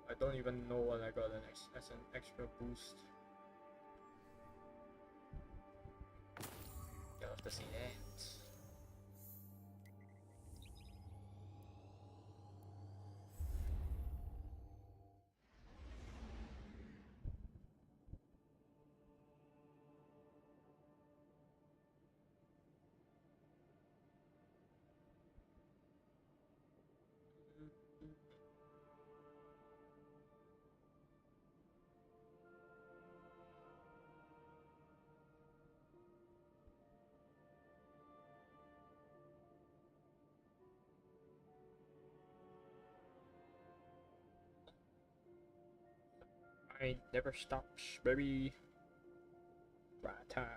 S1: I don't even know what I got as an extra boost. You'll have to see that. I never stops, baby. Right time.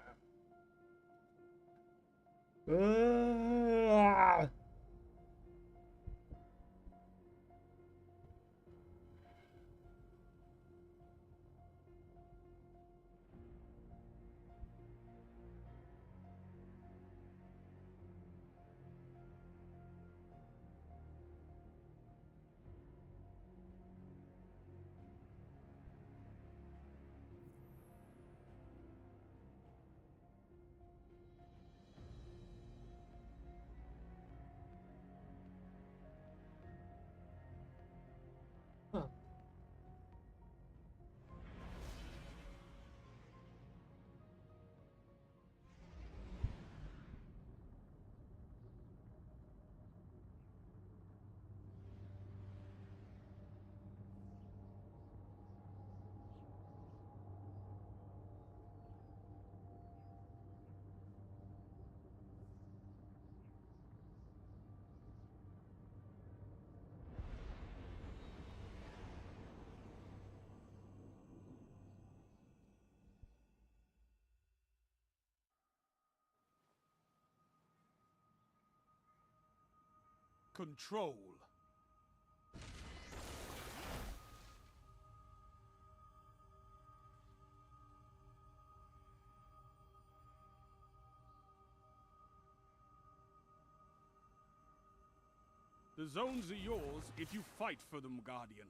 S1: Ah! Huh.
S2: Control. The zones are yours if you fight for them, Guardian.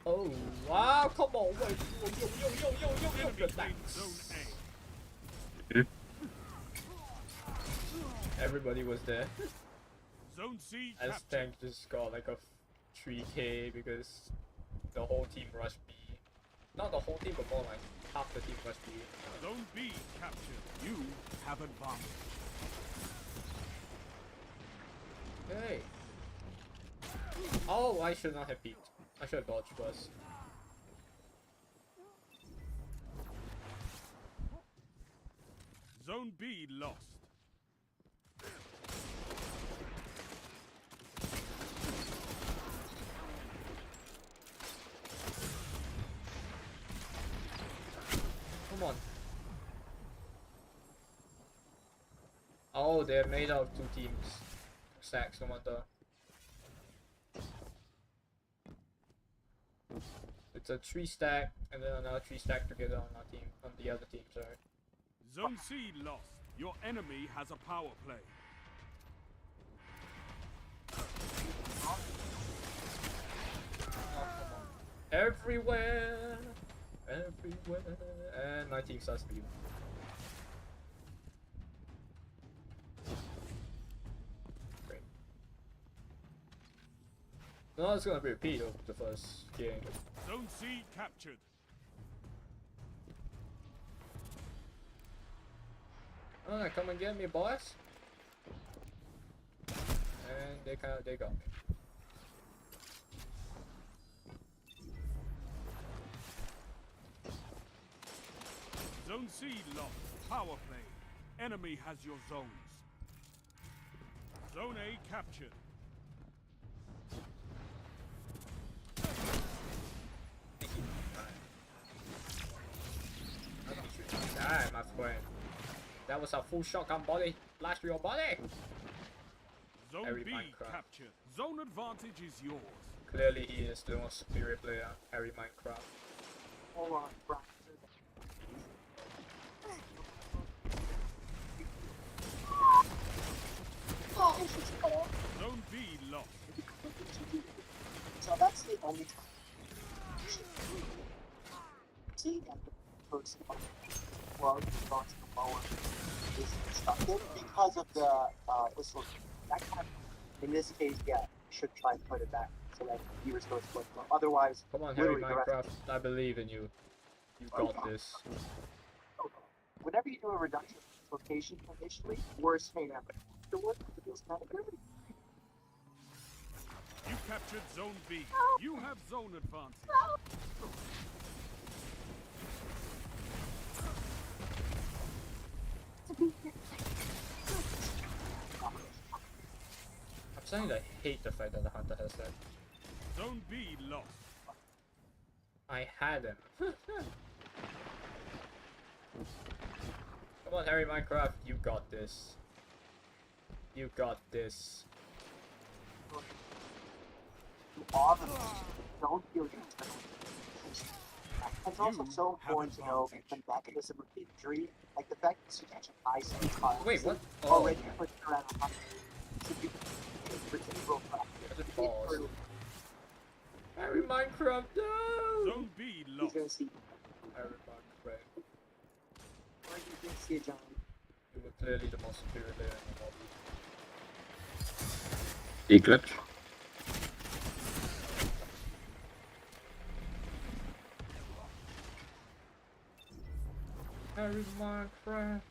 S1: Oh wow! Come on, wait! Yo!
S2: Enemy
S1: Good
S2: claimed
S1: thanks.
S2: Zone A.
S1: Everybody was there.
S2: Zone C
S1: As
S2: captured.
S1: tank just got like a 3k because the whole team rushed B. Not the whole team, but more like half the team rushed B.
S2: Zone B captured. You have advantage.
S1: Hey. Oh, I should not have peeked. I should have dodged first.
S2: Zone B lost.
S1: Come on. Oh, they're made out of two teams. Stacks, no wonder. It's a 3 stack and then another 3 stack together on our team, on the other team, sorry.
S2: Zone C lost. Your enemy has a power play.
S1: Oh, come on. Everywhere! Everywhere! And my team starts to be. Great. No, it's gonna be a repeat of the first game.
S2: Zone C captured.
S1: Alright, come and get me, boys. And they got me.
S2: Zone C lost. Power play. Enemy has your zones. Zone A captured.
S1: Die, my friend. That was a full shotgun body. Blast your body.
S2: Zone
S1: Harry
S2: B
S1: Minecraft.
S2: captured. Zone advantage is yours.
S1: Clearly he is the most superior player, Harry Minecraft.
S3: Hold on, Fracture. Oh, it's just cool.
S2: Zone B lost.
S3: So that's the only time. See that the person well, response to the lower is destructive because of the whistle. That kind of, in this case, yeah, you should try and put it back so that you restore split. Otherwise,
S1: Come on, Harry
S3: literally the rest.
S1: Minecraft, I believe in you. You got this.
S3: Whenever you do a reduction of location initially, worst thing ever. Afterwards, it feels kind of good.
S2: You captured Zone B. You have zone advantage.
S1: I'm saying I hate the fact that the hunter has that.
S2: Zone B lost.
S1: I had him. Come on, Harry Minecraft, you got this. You got this.
S3: Obviously, don't feel your It's also so important to know the mechanism of injury, like the fact that you catch an ice car
S1: Wait, what? Oh,
S3: already puts you around 100. So you vertebral
S1: There's a
S3: fracture.
S1: pause. Harry Minecraft, no!
S2: Zone B
S3: He's
S2: lost.
S3: gonna see.
S1: Harry Minecraft,
S3: Where do you see it, John?
S1: you were clearly the most superior player in the lobby.
S4: E-clutch.
S1: Harry Minecraft.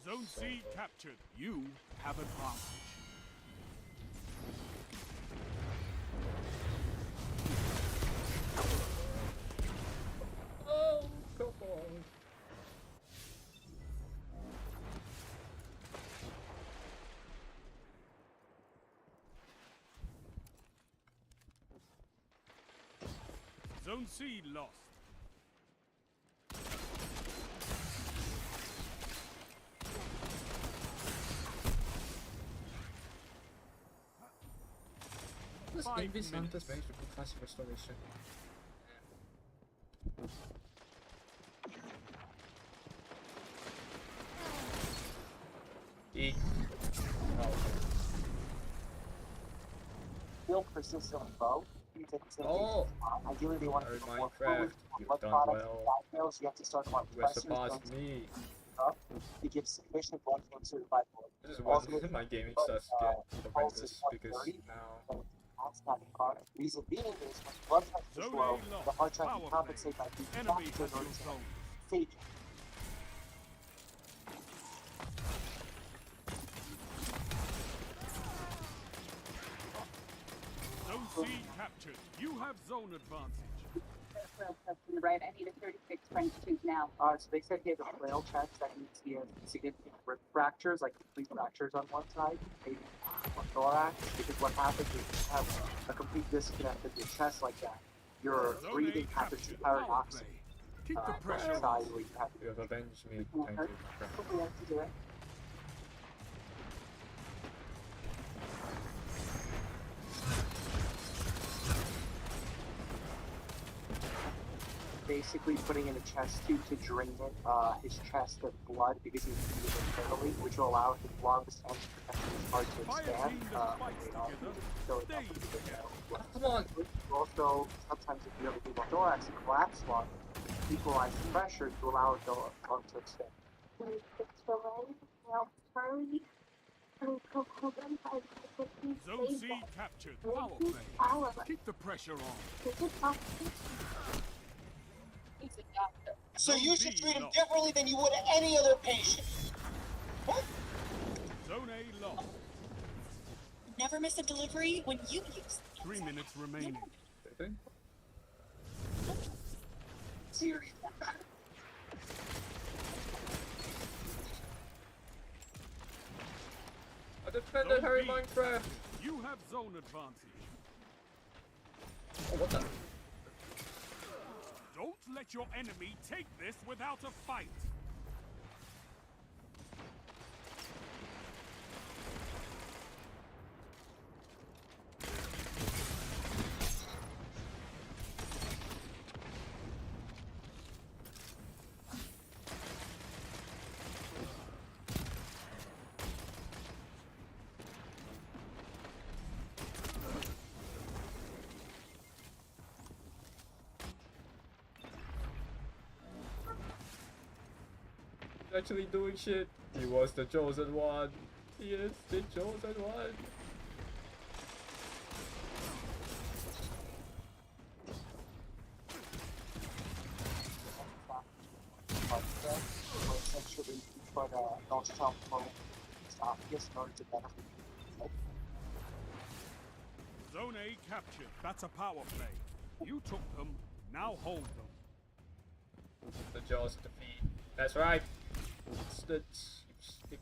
S2: Zone C captured. You have advantage.
S1: Oh, come on.
S2: Zone C lost.
S1: This
S2: 5
S1: game is
S2: minutes.
S1: Santa's made for classic restoration. Eek. Oh,
S3: Still persistent bow.
S1: Oh.
S3: Ideally, they want to
S1: Harry
S3: go more
S1: Minecraft,
S3: forward.
S1: you've
S3: What
S1: done
S3: products
S1: well.
S3: that fails, you have to start on
S1: You
S3: pressers
S1: surpassed
S3: going
S1: me.
S3: up to give sufficient blood flow to certified board.
S1: This is when
S3: Also,
S1: my gaming starts to get horrendous because now
S3: that's not the card. Reason being is when blood pressure is
S2: Zone
S3: low,
S2: A lost.
S3: the heart trying
S2: Power
S3: to
S2: play.
S3: compensate by being
S2: Enemy
S3: back
S2: has
S3: to
S2: your
S3: those
S2: zone.
S3: stage.
S2: Zone C captured. You have zone advantage.
S5: To the right, I need a 36 French tooth now.
S3: So they said he has a flail chest that means he has significant rib fractures, like complete fractures on one side, maybe on thorax, because what happens is you have a complete disconnect of your chest like that. Your
S2: Zone
S3: breathing
S2: A
S3: happens to
S2: captured. Power
S3: paradox
S2: play. Keep the pressure
S3: side
S2: on.
S3: where you have
S1: you have avenged me. Thank you. Minecraft.
S3: hopefully have to do it. Basically putting in a chest tube to drain it, his chest of blood because he's bleeding internally, which will allow his lungs and his heart to
S2: Fire
S3: expand.
S2: team that fights together.
S3: So
S2: Stay
S1: Come on.
S3: also, sometimes if you have a deep thorax, a collapse lung, equalize the pressure to allow the lung to expand.
S5: 36 delay. Now hurry.
S2: Zone C captured. Power play. Keep the pressure on.
S5: He's a doctor.
S3: So
S2: Zone
S3: you
S2: B
S3: should treat him
S2: lost.
S3: differently than you would any other patient.
S2: Zone A lost.
S6: Never miss a delivery when you use
S2: 3 minutes remaining.
S1: Really?
S3: Seriously.
S1: I defended
S2: Zone
S1: Harry
S2: B
S1: Minecraft.
S2: captured. You have zone advantage.
S1: Oh, what the?
S2: Don't let your enemy take this without a fight.
S1: actually doing shit. He was the chosen one. He is the chosen one.
S3: Essentially, try to not stop from stop just in order to benefit.
S2: Zone A captured. That's a power play. You took them, now hold them.
S1: The jaws of defeat. That's right. It's the stick.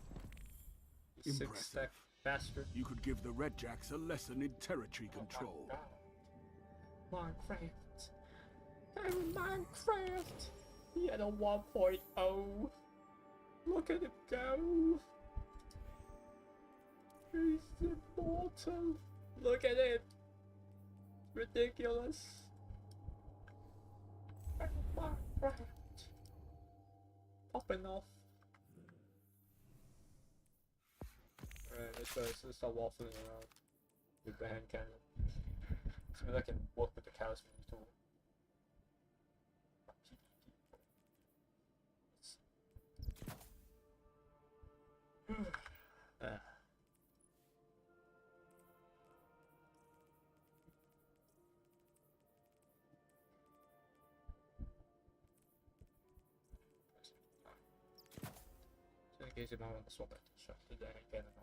S2: Impressive.
S1: Six-stack bastard.
S2: You could give the Red Jacks a lesson in territory control.
S1: Minecraft. Hey, Minecraft. He had a 1.0. Look at him go. He's immortal. Look at it. Ridiculous. Minecraft. Popping off. Alright, let's start waffling around with the hand cannon. So maybe I can work with the cows too. So in case you might want to swap it, sure, do that again and again.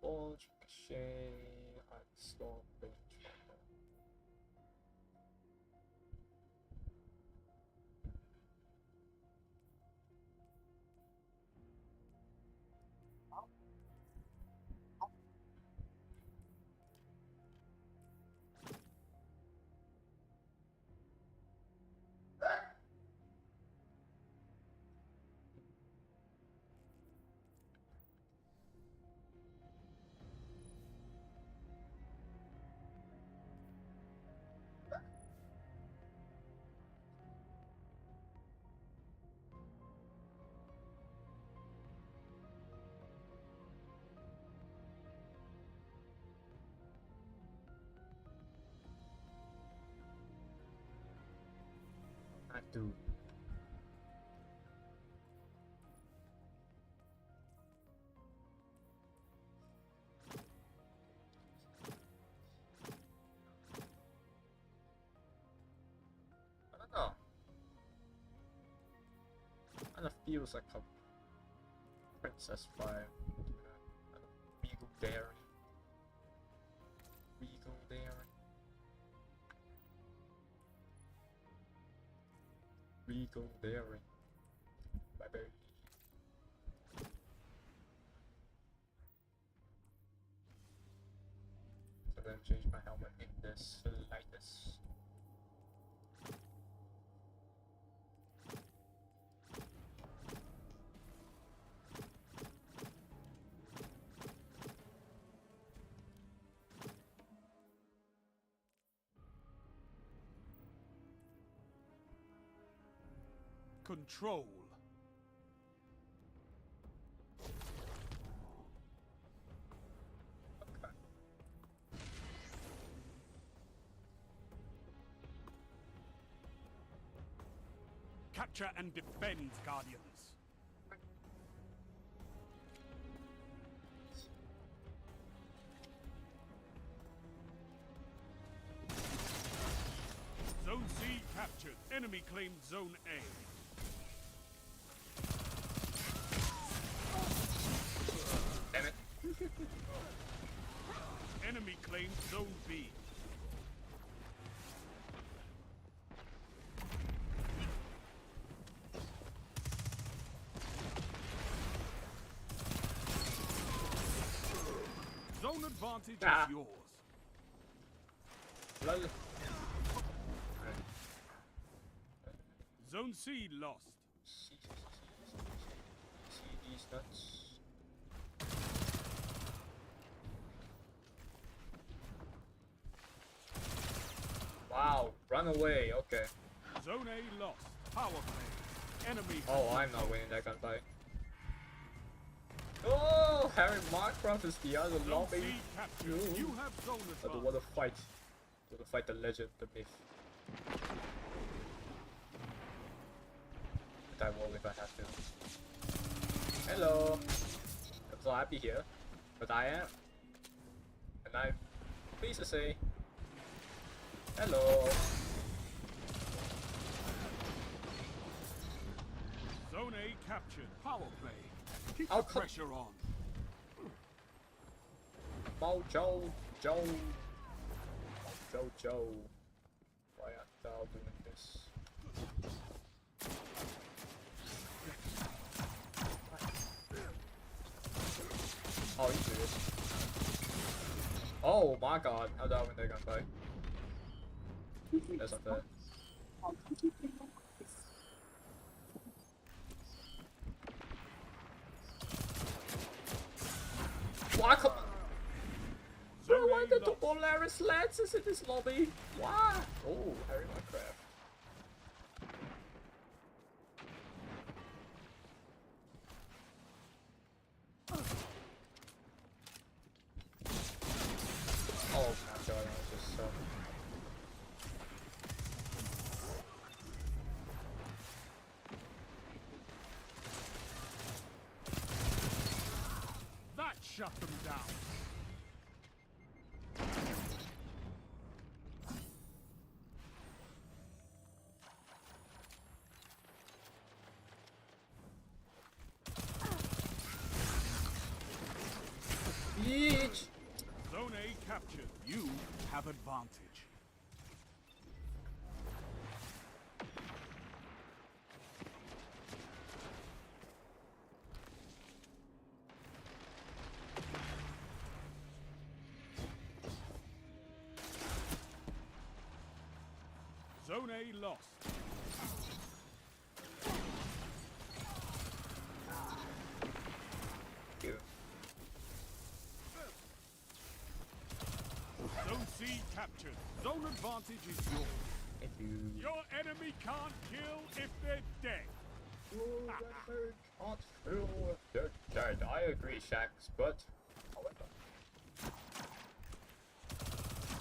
S1: Forge, Ricochet, Storm, Range. I do. I don't know. Kinda feels like a princess vibe. Regal daring. Regal daring. Regal daring. Bye bye. So then change my helmet in this slightest.
S2: Control.
S1: Okay.
S2: Capture and defend, Guardians. Zone C captured. Enemy claimed Zone A.
S1: Damn it.
S2: Enemy claimed Zone B. Zone advantage is yours.
S1: Lol.
S2: Zone C lost.
S1: See these nuts. Wow, run away, okay.
S2: Zone A lost. Power play. Enemy.
S1: Oh, I'm not winning that gunfight. Oh, Harry Minecraft is the other
S2: Zone
S1: lobby.
S2: C captured. You have zone
S1: I don't
S2: advantage.
S1: want to fight. I want to fight the legend, the myth. But I will if I have to. Hello. I'm so happy here. But I am. And I'm pleased to say hello.
S2: Zone A captured. Power play. Keep
S1: I'll
S2: the
S1: cut-
S2: pressure on.
S1: Mojo Joe. Mojo Joe. Why art thou doing this? Oh, you do this. Oh my god, how did I win that gunfight? That's not fair. Why come
S2: Zone
S1: I want
S2: A
S1: the
S2: lost.
S1: Polaris Lances in this lobby? Why? Oh, Harry Minecraft. Oh my god, I was just so...
S2: That shut them down.
S1: Yeesh!
S2: Zone A captured. You have advantage. Zone A lost.
S1: You.
S2: Zone C captured. Zone advantage is yours.
S1: Thank you.
S2: Your enemy can't kill if they're dead.
S1: Not true. They're dead. I agree, Shax, but however.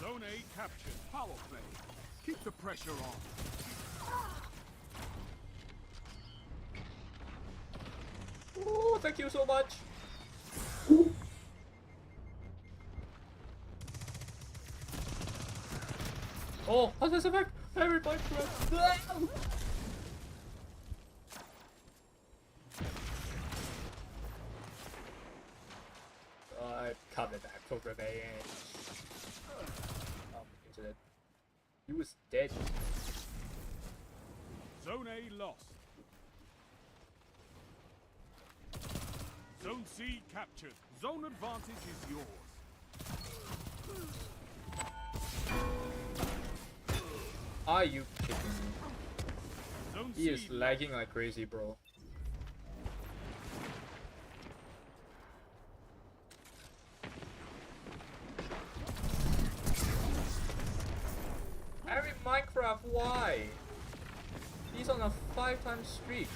S2: Zone A captured. Power play. Keep the pressure on.
S1: Oh, thank you so much. Oh, how's this effect? Everybody press. I'm coming back for revenge. Oh, internet. He was dead.
S2: Zone A lost. Zone C captured. Zone advantage is yours.
S1: Are you kidding me?
S2: Zone
S1: He
S2: C
S1: is lagging like crazy, bro. Every Minecraft, why? He's on a 5-time streak.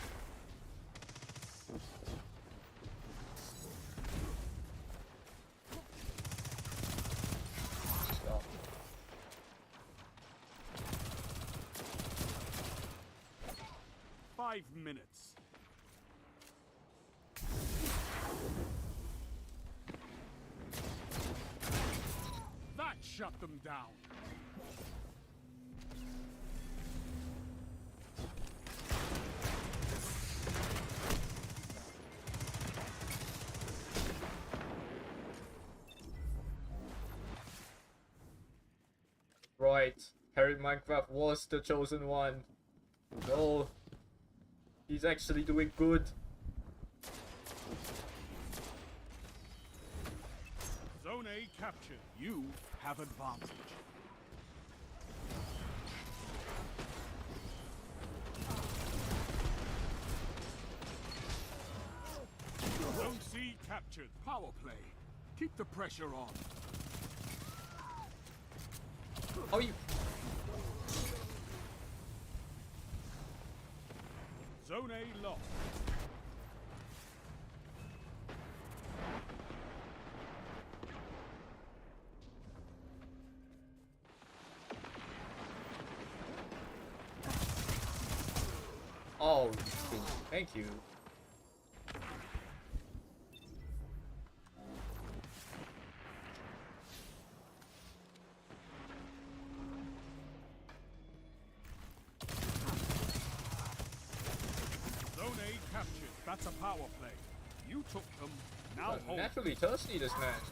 S1: Well,
S2: 5 minutes. That shut them down.
S1: right. Harry Minecraft was the chosen one. No. He's actually doing good.
S2: Zone A captured. You have advantage. Zone C captured. Power play. Keep the pressure on.
S1: Oh, you.
S2: Zone A lost.
S1: Thank you.
S2: Zone A captured. That's a power play. You took them. Now
S1: I'm
S2: hold.
S1: naturally thirsty this match.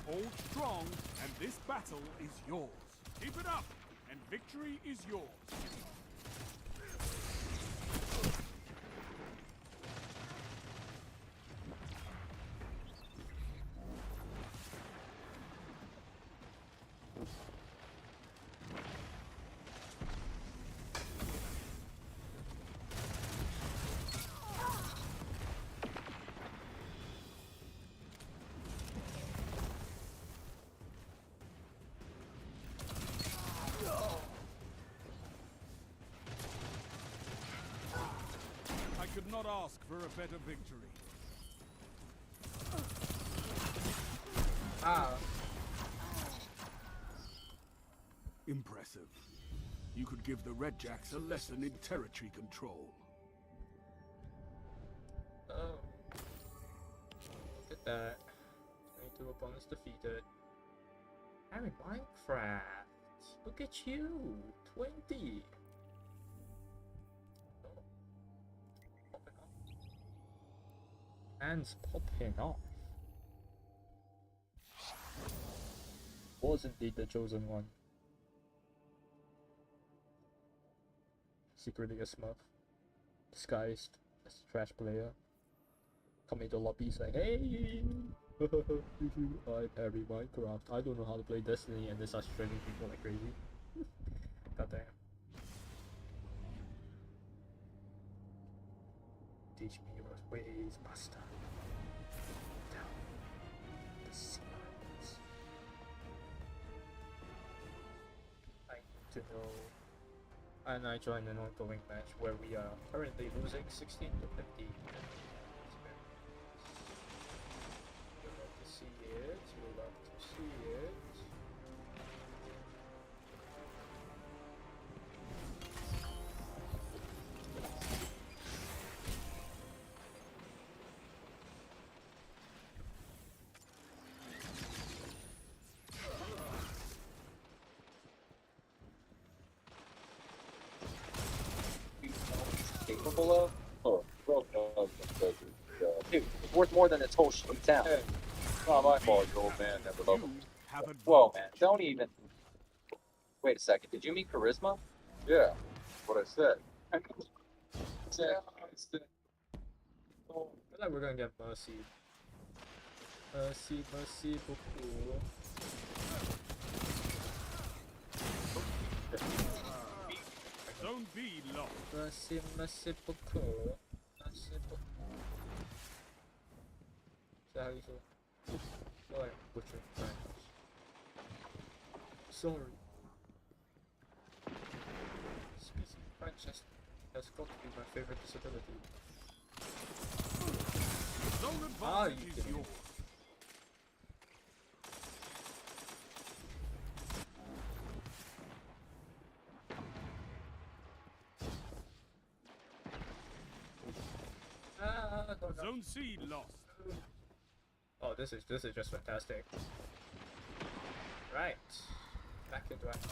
S2: Hold strong, and this battle is yours. Keep it up, and victory is yours. I could not ask for a better victory.
S1: Ah.
S2: Impressive. You could give the Red Jacks a lesson in territory control.
S1: Oh. Look at that. 22 opponents defeated. I'm in Minecraft. Look at you. 20. Oh. Popping off. Hands popping off. Was indeed the chosen one. Secretly a smurf. Disguised as a trash player. Come into lobby say, hey! I parry Minecraft. I don't know how to play Destiny, and they start streaming people like crazy. Goddamn. Teach me your ways, master. Down the sea lines. I need to know. And I joined an ongoing match where we are currently losing 16 to 15. We'd love to see it. We'd love to see it.
S7: Capable of? Oh, bro, no, dude, it's worth more than its whole shitty town.
S8: Hey, it's not my fault, your old man never loved
S2: You
S8: me.
S2: have advantage.
S7: Whoa, man, don't even. Wait a second, did you meet Charisma?
S8: Yeah, what I said.
S1: I feel like we're gonna get Mercy. Mercy, beaucoup.
S2: Zone B lost.
S1: Mercy, beaucoup. Mercy, beaucoup. Is that how you say it? Sorry, butcher. Sorry. Speaking French has got to be my favorite disability.
S2: Zone
S1: Ah,
S2: advantage
S1: you
S2: is
S1: kidding me.
S2: yours.
S1: No.
S2: Zone C lost.
S1: Oh, this is just fantastic. Right, back into action.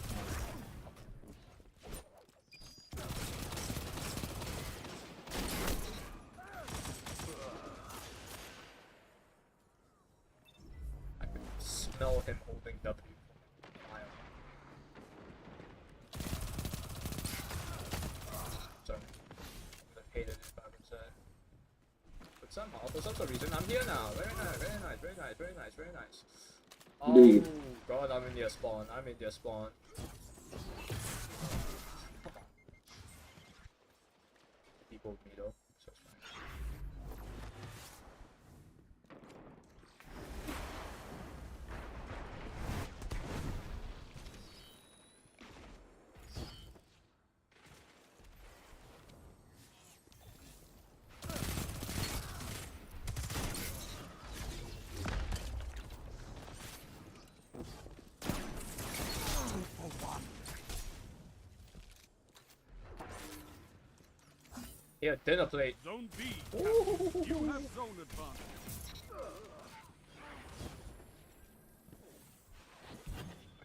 S1: I can smell him holding W for a mile. Sorry, I would have hated it if I was but somehow, for some reason, I'm here now. Very nice, very nice, very nice, very nice, very nice. Oh
S4: Indeed.
S1: god, I'm in their spawn. I'm in their spawn. Come on. People with me though, so it's fine. Yeah, dinner plate.
S2: Zone B captured. You have zone advantage.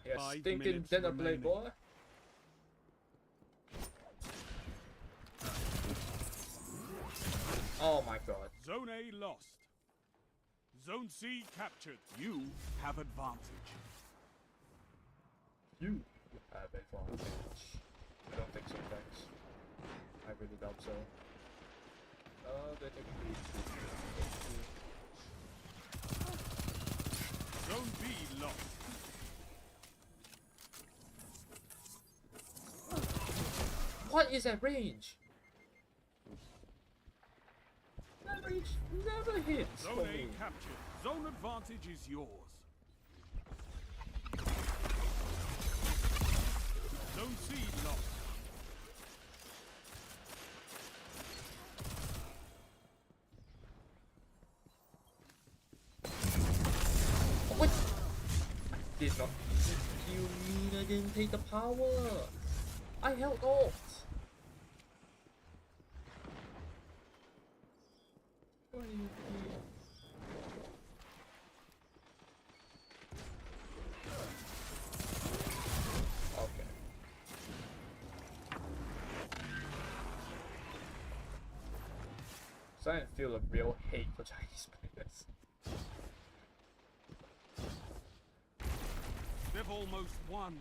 S1: Yeah,
S2: 5
S1: stinking
S2: minutes
S1: dinner plate,
S2: remaining.
S1: boy. Oh my god.
S2: Zone A lost. Zone C captured. You have advantage.
S1: You have advantage. I don't think so, thanks. I really doubt so. They take me.
S2: Zone B lost.
S1: What is that range? That range never hits
S2: Zone
S1: for
S2: A
S1: me.
S2: captured. Zone advantage is yours. Zone C lost.
S1: What? I did not. You mean I didn't take the power? I held alt. What do you mean? Okay. So I feel a real hate for Chinese players.
S2: They've almost won.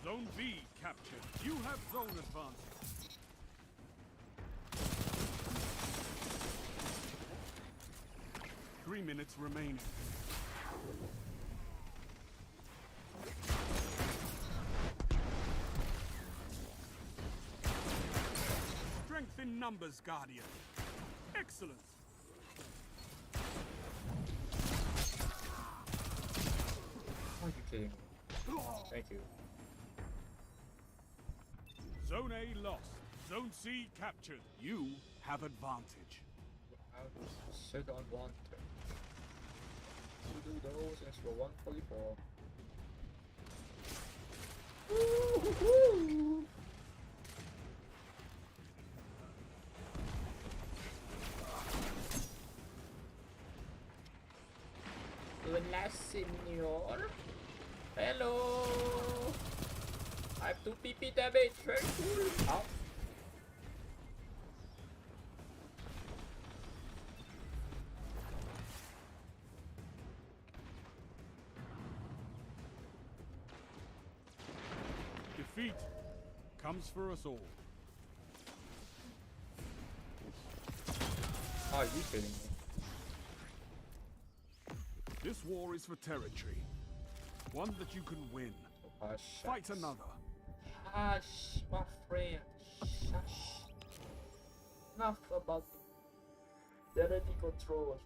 S2: Zone B captured. You have zone advantage. Three minutes remaining. Strength in numbers, Guardian. Excellent.
S1: Are you kidding me? Thank you.
S2: Zone A lost. Zone C captured. You have advantage.
S1: I said unwanted. To do those extra 144. Hola, señor. Hello. I have 2 PP damage. Very cool. Ow.
S2: Defeat comes for us all.
S1: Are you kidding me?
S2: This war is for territory. One that you can win. Fight
S1: Shucks.
S2: another.
S1: Hush, my friend. Shush. Enough about territory control.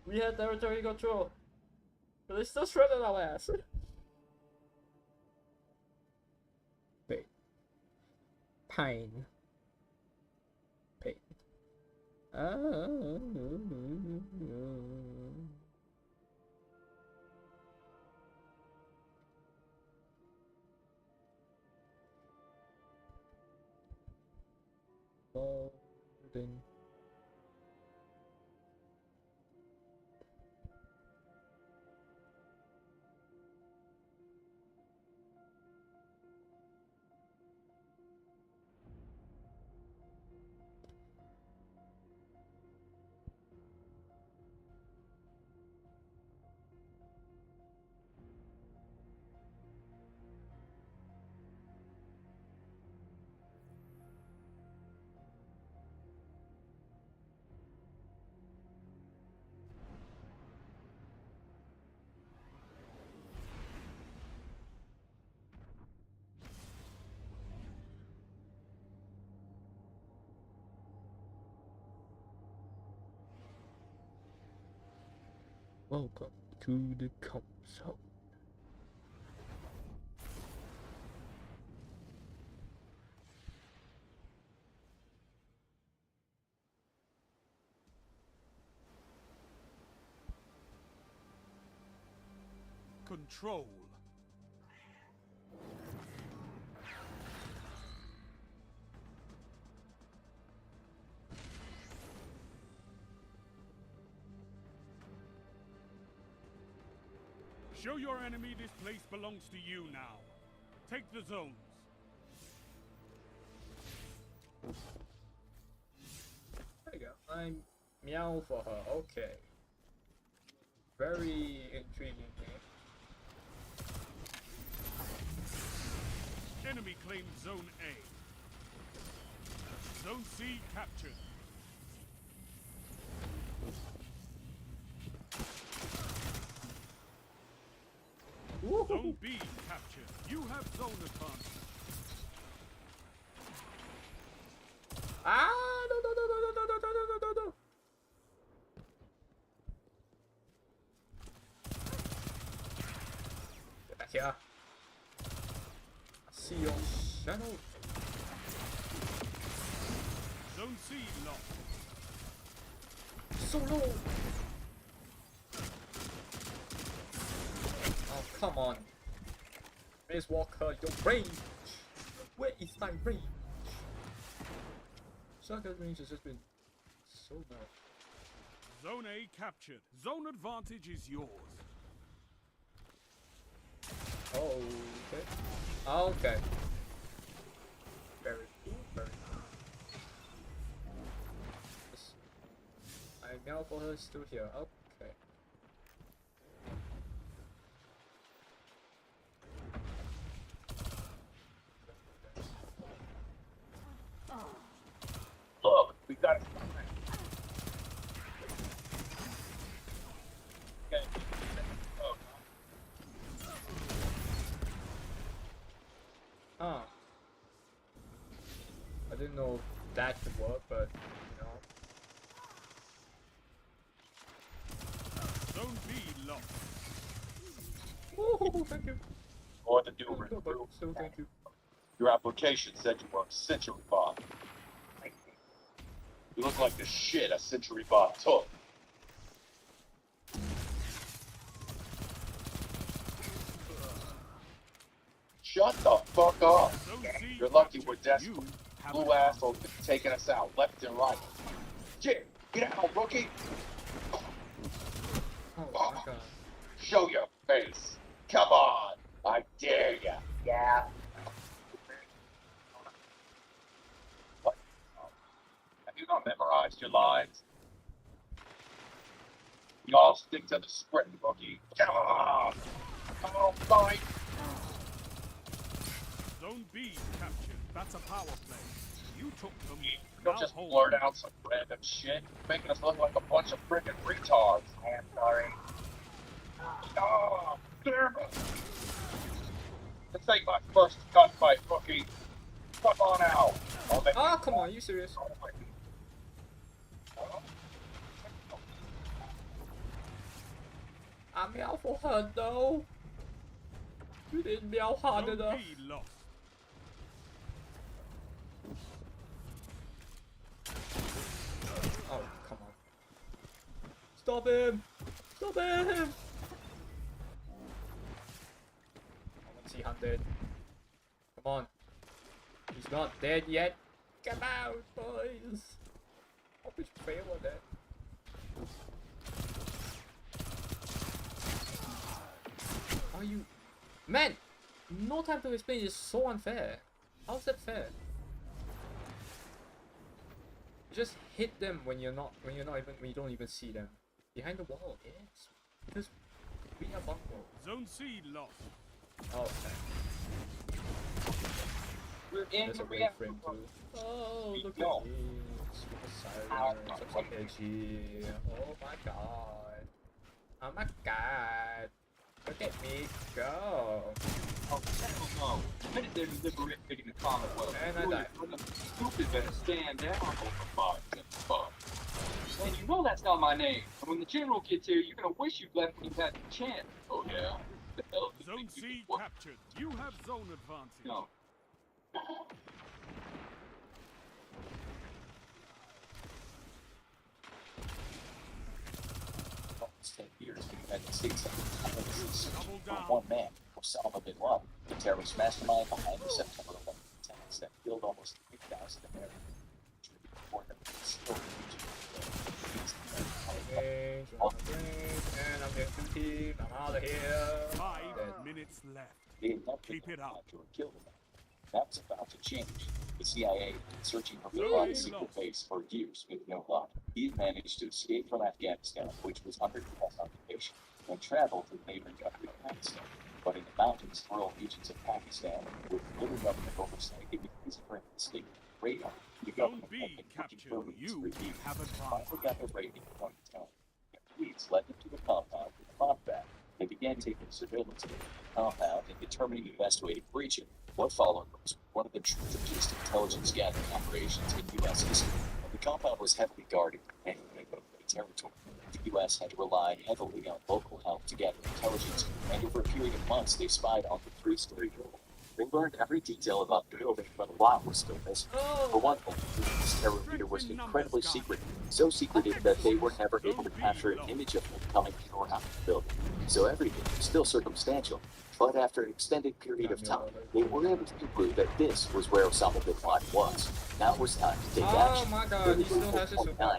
S1: We had territory control, but they still shredded our ass. Wait. Pain. Pain. Golden. Welcome to the console.
S2: control. Show your enemy this place belongs to you now. Take the zones.
S1: There you go. I'm meow for her. Okay. Very intriguing game.
S2: Enemy claimed Zone A. Zone C captured. Zone B captured. You have zone advantage.
S1: Ah! No, no, no, no, no, no, no, no, no, no, no. Get back here. I see your shadow.
S2: Zone C lost.
S1: Solo. Oh, come on. Miss Walker, your range. Where is my range? Shotgun range has just been so low.
S2: Zone A captured. Zone advantage is yours.
S1: Oh, okay. Okay. Very cool, very cool. I now for her still here. Okay.
S7: Look, we got it. Okay. Oh,
S1: Ah. I didn't know that could work, but you know.
S2: Zone B lost.
S1: Woohoo, thank you.
S7: or the new
S1: No, but
S7: recruit.
S1: still thank you.
S7: Your application said you were a Century Bomb. You look like the shit a Century Bomb took. Shut the fuck up.
S2: Zone C
S7: You're lucky
S2: captured.
S7: we're desperate.
S2: You have
S7: Blue
S2: advantage.
S7: assholes been taking us out left and right. Shit, get out, rookie.
S1: Oh my god.
S7: Show your face. Come on. I dare ya. Yeah. What? Have you not memorized your lines? You all stick to the script, rookie. Come on. Come on, fight.
S2: Zone B captured. That's a power play. You took them.
S7: Don't
S2: Now
S7: just
S2: hold
S7: blurt
S2: them.
S7: out some random shit, making us look like a bunch of freaking retards. I am sorry. Oh, damn it. This ain't my first gunfight, rookie. Come on out. I'll make
S1: Ah, come on, you serious? I meow for her though. You didn't meow hard
S2: Zone
S1: enough.
S2: B lost.
S1: Oh, come on. Stop him! Stop him! I want to see hunted. Come on. He's not dead yet. Come out, boys! How much fail on that? Are you... Man! No time to explain is so unfair. How's that fair? You just hit them when you don't even see them. Behind the wall, yes. Because we have bungle.
S2: Zone C lost.
S1: Oh, okay.
S7: We're in
S1: There's a
S7: the
S1: wave frame too. Oh, look at
S7: Go.
S1: this. Super silence. I'm so edgy. Oh my god. Oh my god. Look at me go.
S9: Oh, hell no. The minute they're liberating the Commonwealth,
S1: And I
S9: you
S1: died.
S9: stupid better stand down over fuck. And you know that's not my name. And when the general gets here, you're gonna wish you'd left when you had the chance. Oh yeah? The hell do you
S2: Zone
S9: think you
S2: C
S9: can work?
S2: captured. You have zone advantage.
S9: No.
S10: 10 years, the United States had been tirelessly searching for one man, Osama bin Laden, the terrorist mastermind behind the September 11th attacks that killed almost 3,000 Americans. Before them, still
S1: Okay, join the blink, and I'm getting 2 team. I'm out of here.
S2: 5 minutes left.
S10: they had never
S2: Keep it up.
S10: captured or killed him. That was about to change. The CIA had been searching for bin Laden's secret base for years with no luck. He had managed to escape from Afghanistan, which was under U.S. occupation, and travel to the neighboring country of Pakistan. But in the mountains, rural regions of Pakistan, with little government oversight, it was easy for him to escape radar. The government
S2: Zone
S10: had
S2: B
S10: been working
S2: captured.
S10: brilliantly to
S2: You
S10: review.
S2: have
S10: Finally
S2: advantage.
S10: got the rating in 2010. Their leads led them to the compound with the bomb back. They began taking surveillance of the compound and determining the best way to breach it. What followed was one of the trickiest intelligence gathering operations in U.S. history. The compound was heavily guarded and in territory. The U.S. had to rely heavily on local help to gather intelligence, and over a period of months, they spied on the 3-story building. They learned every detail about the building, but a lot was still missing. For one thing, this terror leader was incredibly secret, so secretive that they were never able to capture an image of him coming in or out of the building. So everything was still circumstantial. But after an extended period of time, they were able to conclude that this was where Osama bin Laden was. Now it was time to take action.
S1: Oh my god, he still has his super.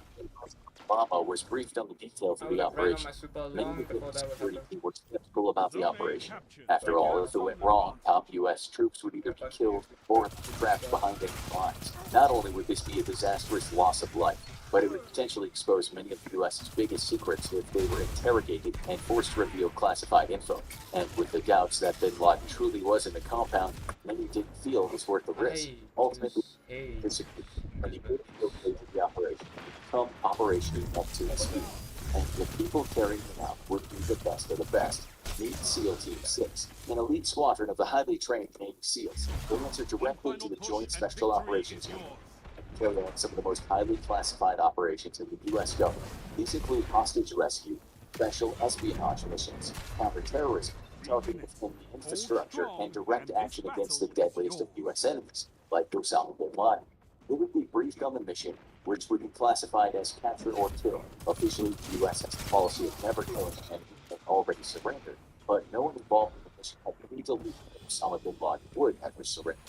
S10: Obama was briefed on the details
S1: I
S10: of
S1: would
S10: the
S1: have ran on
S10: operation.
S1: my super
S10: Many
S1: long
S10: within
S1: before
S10: the
S1: that would
S10: security
S1: happen.
S10: team were skeptical about the
S2: Zone A
S10: operation.
S2: captured.
S10: After all, if it went wrong, top U.S. troops would either be
S1: Punch
S10: killed or trapped behind enemy lines. Not only would this be a disastrous loss of life, but it would potentially expose many of the U.S.'s biggest secrets if they were interrogated and forced to reveal classified info. And with the doubts that bin Laden truly was in the compound, many didn't feel it was worth the risk. Ultimately, disagreed, and he couldn't go to the operation. Become Operation Neptune Speed. And the people carrying them out would be the best of the best. Meet SEAL Team 6, an elite squadron of the highly trained Navy SEALs. They answer directly to the Joint Special Operations Unit and carry out some of the most highly classified operations in the U.S. government. These include hostage rescue, special espionage missions, counterterrorism, targeting within the infrastructure, and direct action against the deadliest of U.S. enemies, like Osama bin Laden. They would be briefed on the mission, which would be classified as capture or kill. Officially, the U.S. has a policy of never killing an enemy that already surrendered, but no one involved in the mission had any belief that Osama bin Laden would ever surrender.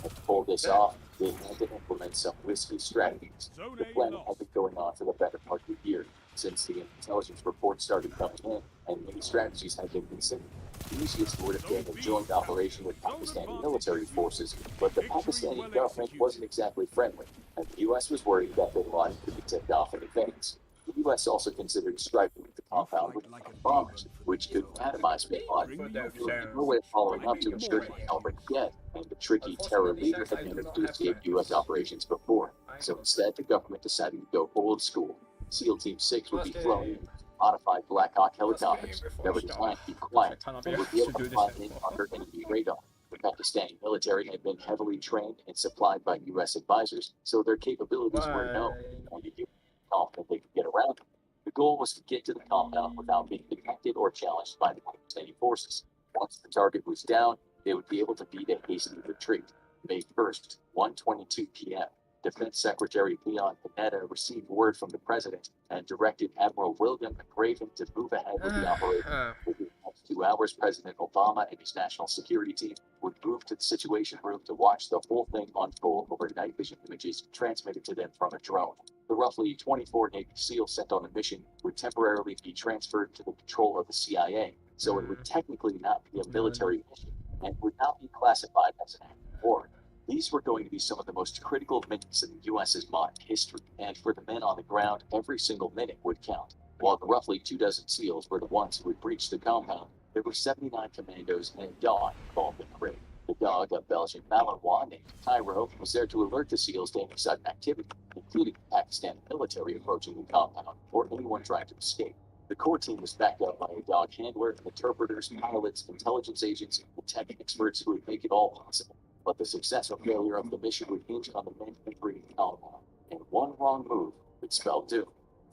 S10: And to pull this off, they had to implement some risky strategies. The plan had been going on for the better part of a year, since the intelligence reports started coming in, and many strategies had been considered. The easiest would have been a joint operation with Pakistani military forces, but the Pakistani government wasn't exactly friendly, and the U.S. was worried that bin Laden could be tipped off in advance. The U.S. also considered striking the compound with bombers, which could atomize bin Laden. There was no way of following up to ensure he was already dead, and the tricky terror leader had never escaped U.S. operations before. So instead, the government decided to go old school. SEAL Team 6 would be flown in modified Black Hawk helicopters that were designed to be quiet and would be able to fly in under enemy radar. The Pakistani military had been heavily trained and supplied by U.S. advisors, so their capabilities were known, and the U.S. confident they could get around them. The goal was to get to the compound without being detected or challenged by the Pakistani forces. Once the target was down, they would be able to beat a hasty retreat. May 1st, 1:22 p.m. Defense Secretary Leon Panetta received word from the president and directed Admiral William McRaven to move ahead with the operation. Within the next 2 hours, President Obama and his national security team would move to the Situation Room to watch the whole thing unfold over night vision images transmitted to them from a drone. The roughly 24 Navy SEALs sent on the mission would temporarily be transferred to the control of the CIA, so it would technically not be a military mission and would not be classified as an act of war. These were going to be some of the most critical minutes in the U.S.'s modern history, and for the men on the ground, every single minute would count. While the roughly 24 SEAls were the ones who would breach the compound, there were 79 commandos and a dog called the Crib. The dog, a Belgian Malinois named Cairo, was there to alert the SEAls to any sudden activity, including the Pakistani military approaching the compound or anyone trying to escape. The core team was backed up by a dog handler, interpreters, pilots, intelligence agents, and tech experts who would make it all possible. But the success or failure of the mission would hinge on the men entering the compound, and one wrong move would spell doom.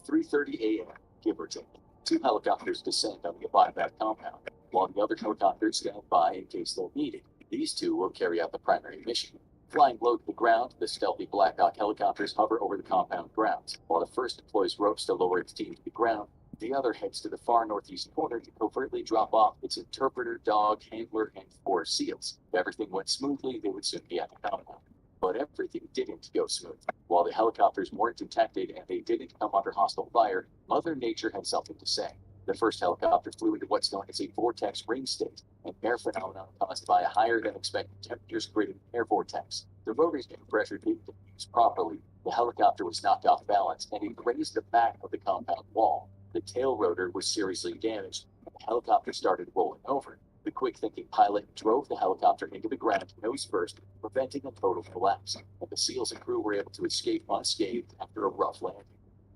S10: 3:30 a.m., give or take. 2 helicopters descend on the Abadibat compound, while the other helicopters stand by in case they're needed. These 2 will carry out the primary mission. Flying low to the ground, the stealthy Black Hawk helicopters hover over the compound grounds. While the first deploys ropes to lower its team to the ground, The other heads to the far northeast corner to covertly drop off its interpreter, dog, handler, and 4 SEALs. If everything went smoothly, they would soon be at the compound. But everything didn't go smooth. While the helicopters weren't detected and they didn't come under hostile fire, Mother Nature had something to say. The first helicopter flew into what's known as a vortex ring state, an air phenomenon caused by a higher than expected temperatures creating air vortex. The rotors and pressure didn't diffuse properly. The helicopter was knocked off balance and it grazed the back of the compound wall. The tail rotor was seriously damaged, and the helicopter started rolling over. The quick-thinking pilot drove the helicopter into the ground nose first, preventing a total collapse, and the SEALs and crew were able to escape unscathed after a rough landing.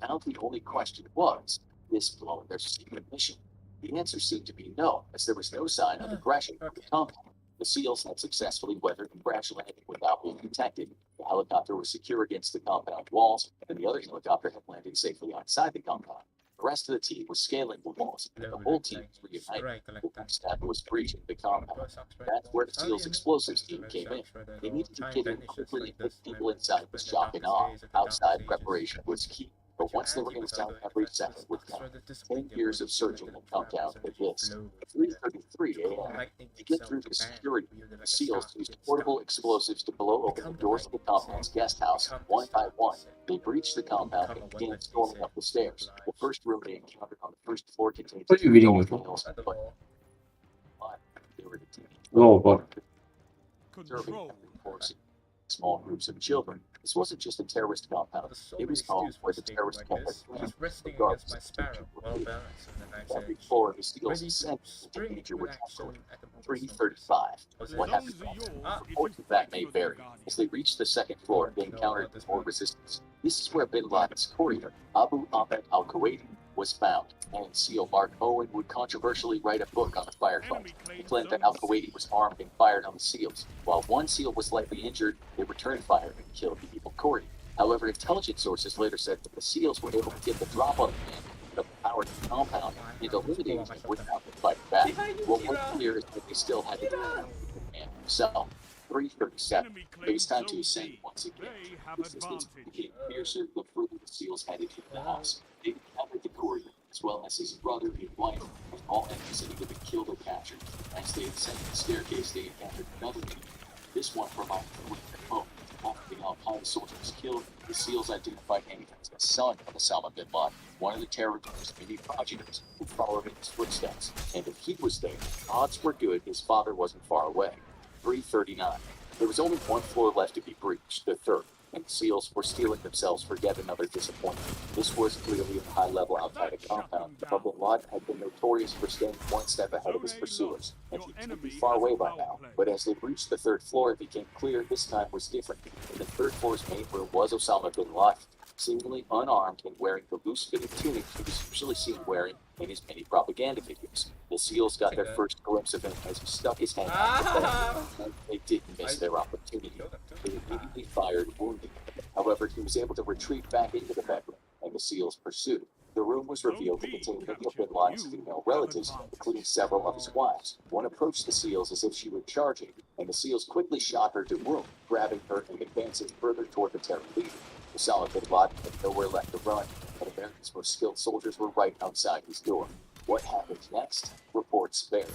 S10: Now the only question was, this blown their secret mission? The answer seemed to be no, as there was no sign of aggression from the compound. The SEALs had successfully weathered the crash landing without being detected. The helicopter was secure against the compound walls, and the other helicopter had landed safely outside the compound. The rest of the team was scaling the walls, and the whole team was reunited. The backstab was breaching the compound. That's where the SEALs explosives team came in. They needed to get in quickly and hit people inside with shock and awe. Outside preparation was key. But once they were inside, every second would count. 10 years of searching had come down to this. At 3:33 a.m., to get through the security, the SEALs used portable explosives to blow open the doors of the compound's guest house one by one. They breached the compound and began storming up the stairs. The first room they encountered on the first floor contained
S4: What are you reading
S10: two
S4: with?
S10: males, but they were detained.
S4: Oh, but
S10: Serving
S2: Control.
S10: forcing small groups of children. This wasn't just a terrorist compound. It was home where the terrorists kept their
S1: Just resting
S10: regardless
S1: against my
S10: of
S1: sparrow,
S10: the
S1: well balanced on the knife's
S10: every
S1: edge.
S10: floor of the SEALs
S1: Ready to
S10: sent
S1: spring
S10: major
S1: with
S10: with
S1: action at the moment.
S10: 335.
S1: Was it
S10: What happened? Reports of that may vary. As they reached the second floor, they encountered more resistance. This is where bin Laden's courier, Abu Ahmed al-Kuwaiti, was found, and SEAL Mark Owen would controversially write a book on the firefight. He claimed that al-Kuwaiti was armed and fired on the SEALs. While one SEAL was lightly injured, they returned fire and killed the evil courier. However, intelligence sources later said that the SEAls were able to get the drop on the man that powered the compound and eliminated him without the fight back. What was clear is that they still had to do the man himself. 337. It was time to ascend once again. Resistance became fiercer the further the SEAls headed into the house. They encountered the courier, as well as his brother and wife, and all enemies had either been killed or captured. As they ascended the staircase, they encountered another enemy. This one provided them with their home. After the Al-Qaeda soldier was killed, the SEAls identified him as the son of Osama bin Laden, one of the terrorist's many progenitors who followed in his footsteps. And if he was there, odds were good his father wasn't far away. 339. There was only one floor left to be breached, the third, and the SEAls were steeling themselves for yet another disappointment. This was clearly a high level outside a compound, but bin Laden had been notorious for staying one step ahead of his pursuers, and he couldn't be far away by now. But as they reached the third floor, it became clear this time was different. In the third floor's main room was Osama bin Laden, seemingly unarmed and wearing the loose-fitting tunic he was usually seen wearing in his many propaganda videos. The SEAls got their first glimpse of him as he stuck his hand out the bed, and they didn't miss their opportunity. They immediately fired, wounding him. However, he was able to retreat back into the bedroom, and the SEAls pursued. The room was revealed to contain many of bin Laden's female relatives, including several of his wives. One approached the SEAls as if she were charging, and the SEAls quickly shot her to wound, grabbing her and advancing further toward the terror leader. Osama bin Laden had nowhere left to run, and America's most skilled soldiers were right outside his door. What happened next? Reports vary.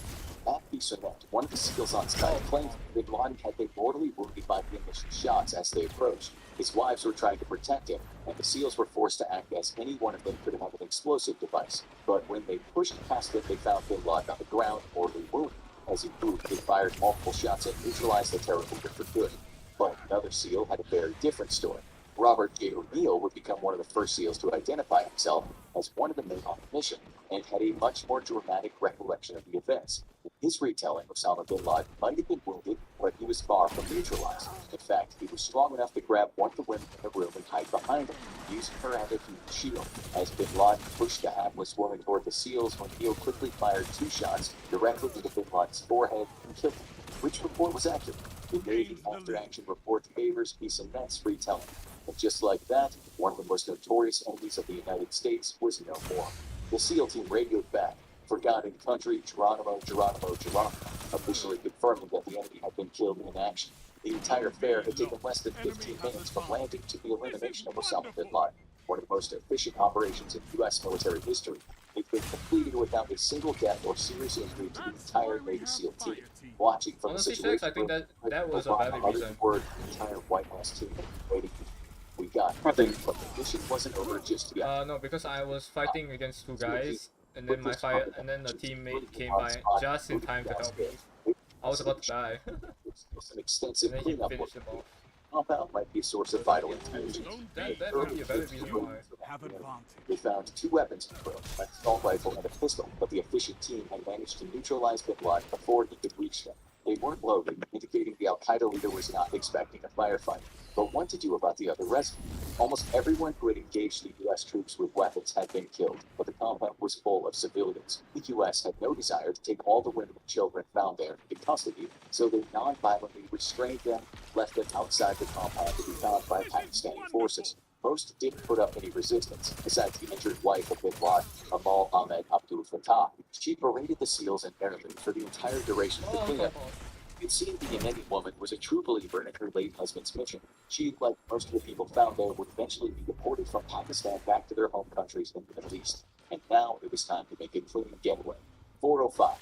S10: At Bisonet, one of the SEAls on site claimed bin Laden had been mortally wounded by the initial shots as they approached. His wives were trying to protect him, and the SEAls were forced to act as any one of them could have an explosive device. But when they pushed past it, they found bin Laden on the ground, mortally wounded. As he moved, they fired multiple shots and neutralized the terror leader for good. But another SEAL had a very different story. Robert J. O'Neill would become one of the first SEAls to identify himself as one of the men on the mission, and had a much more dramatic recollection of the events. In his retelling, Osama bin Laden might have been wounded, but he was far from neutralized. In fact, he was strong enough to grab one of the women in the room and hide behind her, using her as a huge shield. As bin Laden pushed the hapless woman toward the SEAls, O'Neill quickly fired 2 shots directly into bin Laden's forehead and killed him. Which report was accurate? The Navy after-action report favors Bisonet's retelling. And just like that, one of the most notorious enemies of the United States was no more. The SEAL team radioed back, forgotten country, Geronimo, Geronimo, Geronimo, officially confirming that the enemy had been killed in action. The entire affair had taken less than 15 minutes from landing to the elimination of Osama bin Laden, one of the most efficient operations in U.S. military history. They've been completed without a single death or serious injury to the entire Navy SEAL team. Watching from
S1: Honestly,
S10: the
S1: Shax,
S10: situation
S1: I think
S10: room,
S1: that was a
S10: Obama
S1: valid
S10: uttered
S1: reason.
S10: the word the entire White House team waiting. We got nothing, but the mission wasn't over just yet.
S1: No, because I was fighting against two guys, and then the teammate came
S10: On
S1: by
S10: spot,
S1: just in time to help me. I was about to die, and
S10: Some extensive
S1: then he
S10: cleanup work.
S1: finished them off.
S10: Compound might be a source of vital intelligence.
S1: That might be a valid reason why.
S2: Have advantage.
S10: We found 2 weapons in the room, an assault rifle and a pistol, but the efficient team had managed to neutralize Bin Laden before he could reach them. They weren't loaded, indicating the Al-Qaeda leader was not expecting a firefight. But what to do about the other residents? Almost everyone who had engaged the U.S. troops with weapons had been killed, but the compound was full of civilians. The U.S. had no desire to take all the women and children found there into custody, so they non-violently restrained them, left them outside the compound to be found by Pakistani forces. Most didn't put up any resistance, besides the injured wife of Bin Laden, Amal Ahmed Abdul Fattah. She berated the SEALs in Arabic for the entire duration of the cleanup. It seemed the Yemeni woman was a true believer in her late husband's mission. She, like most of the people found there, would eventually be deported from Pakistan back to their home countries in the Middle East. And now it was time to make a clean getaway. 4:05.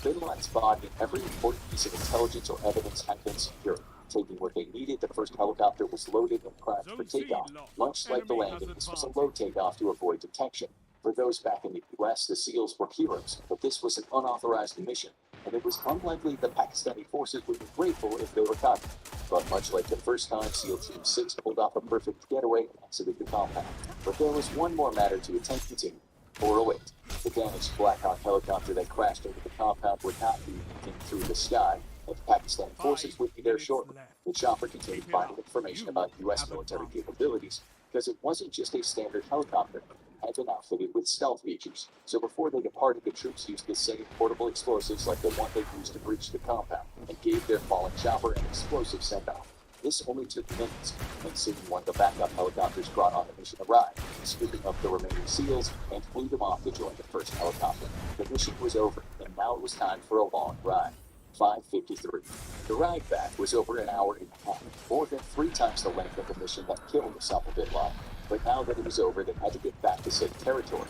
S10: Bin Laden's body and every important piece of intelligence or evidence had been secured. Taking what they needed, the first helicopter was loaded and prepped for takeoff. Much like the landing, this was a low takeoff to avoid detection. For those back in the U.S., the SEALs were heroes, but this was an unauthorized mission, and it was unlikely the Pakistani forces would be grateful if they were caught. But much like the first time, SEAL Team 6 pulled off a perfect getaway and exited the compound. But there was one more matter to attend to. 4:08. The damaged Black Hawk helicopter that crashed over the compound would not be looking through the sky, and Pakistan forces would be there shortly. The chopper contained vital information about U.S. military capabilities, because it wasn't just a standard helicopter. It had been outfitted with stealth features, so before they departed, the troops used the same portable explosives like the one they used to breach the compound, and gave their fallen chopper an explosive send-off. This only took minutes, and soon one of the backup helicopters brought on the mission arrived, scooping up the remaining SEALs and flew them off to join the first helicopter. The mission was over, and now it was time for a long ride. 5:53. The ride back was over an hour and a half, more than 3 times the length of the mission that killed Osama bin Laden. But now that it was over, they had to get back to safe territory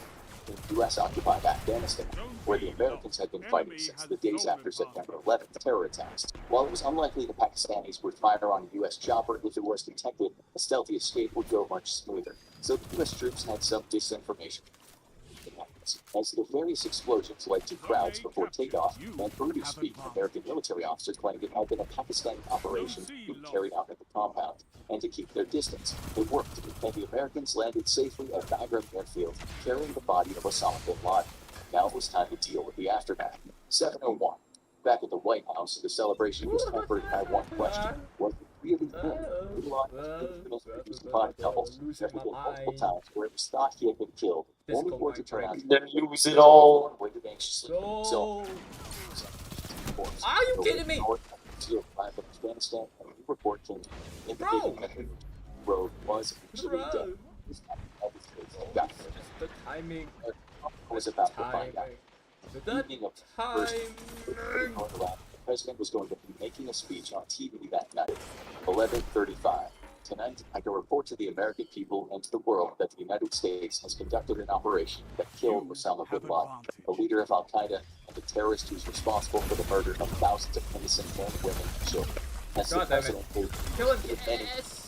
S10: in U.S.-occupied Afghanistan, where the Americans had been fighting since the days after September 11th terror attacks. While it was unlikely the Pakistanis would fire on a U.S. chopper if it was detected, a stealthy escape would go much smoother. So the U.S. troops had some disinformation. As the various explosions led to crowds before takeoff, and Urdu speaking American military officer claimed it had been a Pakistani operation being carried out at the compound, and to keep their distance. It worked, and the Americans landed safely at Bagram Airfield, carrying the body of Osama bin Laden. Now it was time to deal with the aftermath. 7:01. Back at the White House, the celebration was tempered by one question. Was it really him? Bin Laden was infamous for using body doubles. There had been multiple times where it was thought he had been killed, only for it to turn out to
S4: Then lose it all.
S10: waited anxiously
S1: No.
S10: so
S1: Are you kidding me?
S10: Afghanistan, and a new report came
S1: Bro.
S10: indicating that the road was actually dead.
S1: Just the timing.
S10: Was about to find out.
S1: The
S10: Evening of the president was going to be making a speech on TV that night. 11:35. Tonight, I can report to the American people and to the world that the United States has conducted an operation that killed Osama bin Laden, a leader of Al-Qaeda and a terrorist who's responsible for the murder of thousands of innocent men, women, and children. As the
S1: God damn it.
S10: president stated,
S1: Kill him.
S10: many
S1: Yes.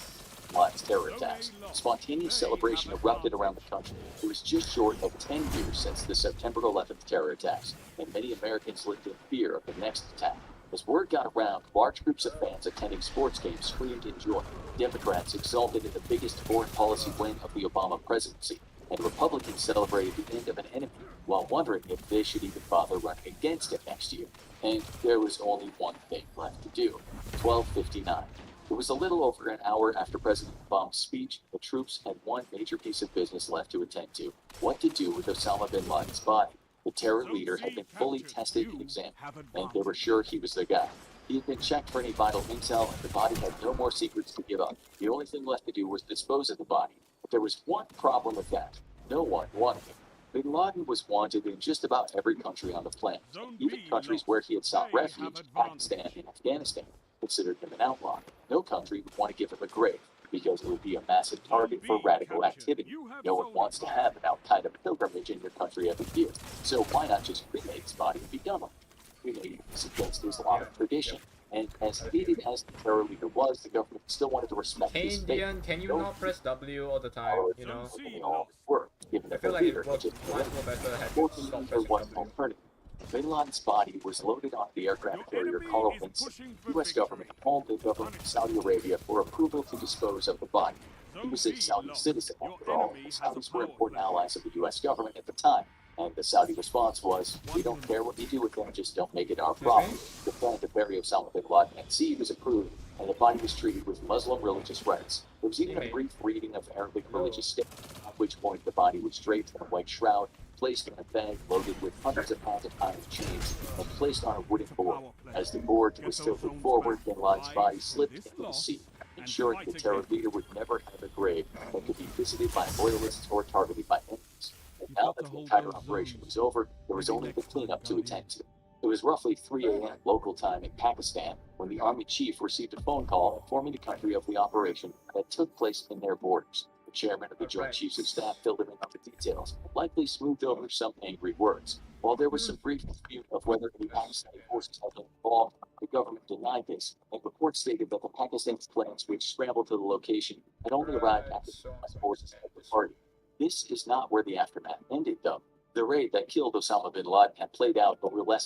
S10: lives terror attacks. Spontaneous celebration erupted around the country. It was just short of 10 years since the September 11th terror attacks, and many Americans lived in fear of the next attack. As word got around, large groups of fans attending sports games screamed in joy. Democrats exulted in the biggest foreign policy win of the Obama presidency, and Republicans celebrated the end of an enemy while wondering if they should even bother running against it next year. And there was only one thing left to do. 12:59. It was a little over an hour after President Obama's speech. The troops had one major piece of business left to attend to: what to do with Osama bin Laden's body. The terror leader had been fully tested and examined, and they were sure he was the guy. He had been checked for any vital intel, and the body had no more secrets to give up. The only thing left to do was dispose of the body. But there was one problem with that. No one wanted him. Bin Laden was wanted in just about every country on the planet, even countries where he had sought refuge, Pakistan and Afghanistan, considered him an outlaw. No country would want to give him a grave. because it would be a massive target for radical activity. No one wants to have an Al-Qaeda pilgrimage in your country every year, so why not just cremate his body and be done with it? Cremating is against Islamic tradition, and as hated as the terror leader was, the government still wanted to respect his faith.
S1: Canadian, can you not press W all the time, you know?
S10: They all were, given
S1: I
S10: that
S1: feel
S10: the
S1: like
S10: leader
S1: it
S10: had
S1: worked
S10: just
S1: much more better had you
S10: Fortunately,
S1: stopped
S10: there
S1: pressing
S10: was an
S1: W.
S10: alternative. Bin Laden's body was loaded onto the aircraft
S2: Your
S10: carrier
S2: enemy
S10: Carl
S2: is
S10: Vinson.
S2: pushing
S10: The
S2: for
S10: U.S. government
S2: victory.
S10: called the government of Saudi Arabia for approval to dispose of the body. He was a
S2: Zone B
S10: Saudi
S2: lost.
S10: citizen,
S2: Your
S10: after all.
S2: enemy
S10: The
S2: has a
S10: Saudis were
S2: power
S10: important
S2: play.
S10: allies of the U.S. government at the time, and the Saudi response was, "We don't care what you do with them, just don't make it our problem." The plan to bury Osama bin Laden at sea was approved, and the body was treated with Muslim religious rites. There was even a brief reading of Arabic religious statements, at which point the body was draped in a white shroud, placed in a bag loaded with hundreds of pounds of iron chains, and placed on a wooden board. As the board was tilted forward, bin Laden's body slipped into the sea, ensuring the terror leader would never have a grave that could be visited by loyalists or targeted by enemies. And now that the entire operation was over, there was only the cleanup to attend to. It was roughly 3 a.m. local time in Pakistan when the army chief received a phone call informing the country of the operation that took place in their borders. The chairman of the Joint Chiefs of Staff filled him in on the details, and likely smoothed over some angry words. While there was some brief dispute of whether the Pakistani forces had been involved, the government denied this, and reports stated that the Pakistani planes which scrambled to the location had only arrived after the U.S. forces had departed. This is not where the aftermath ended, though. The raid that killed Osama bin Laden had played out over less than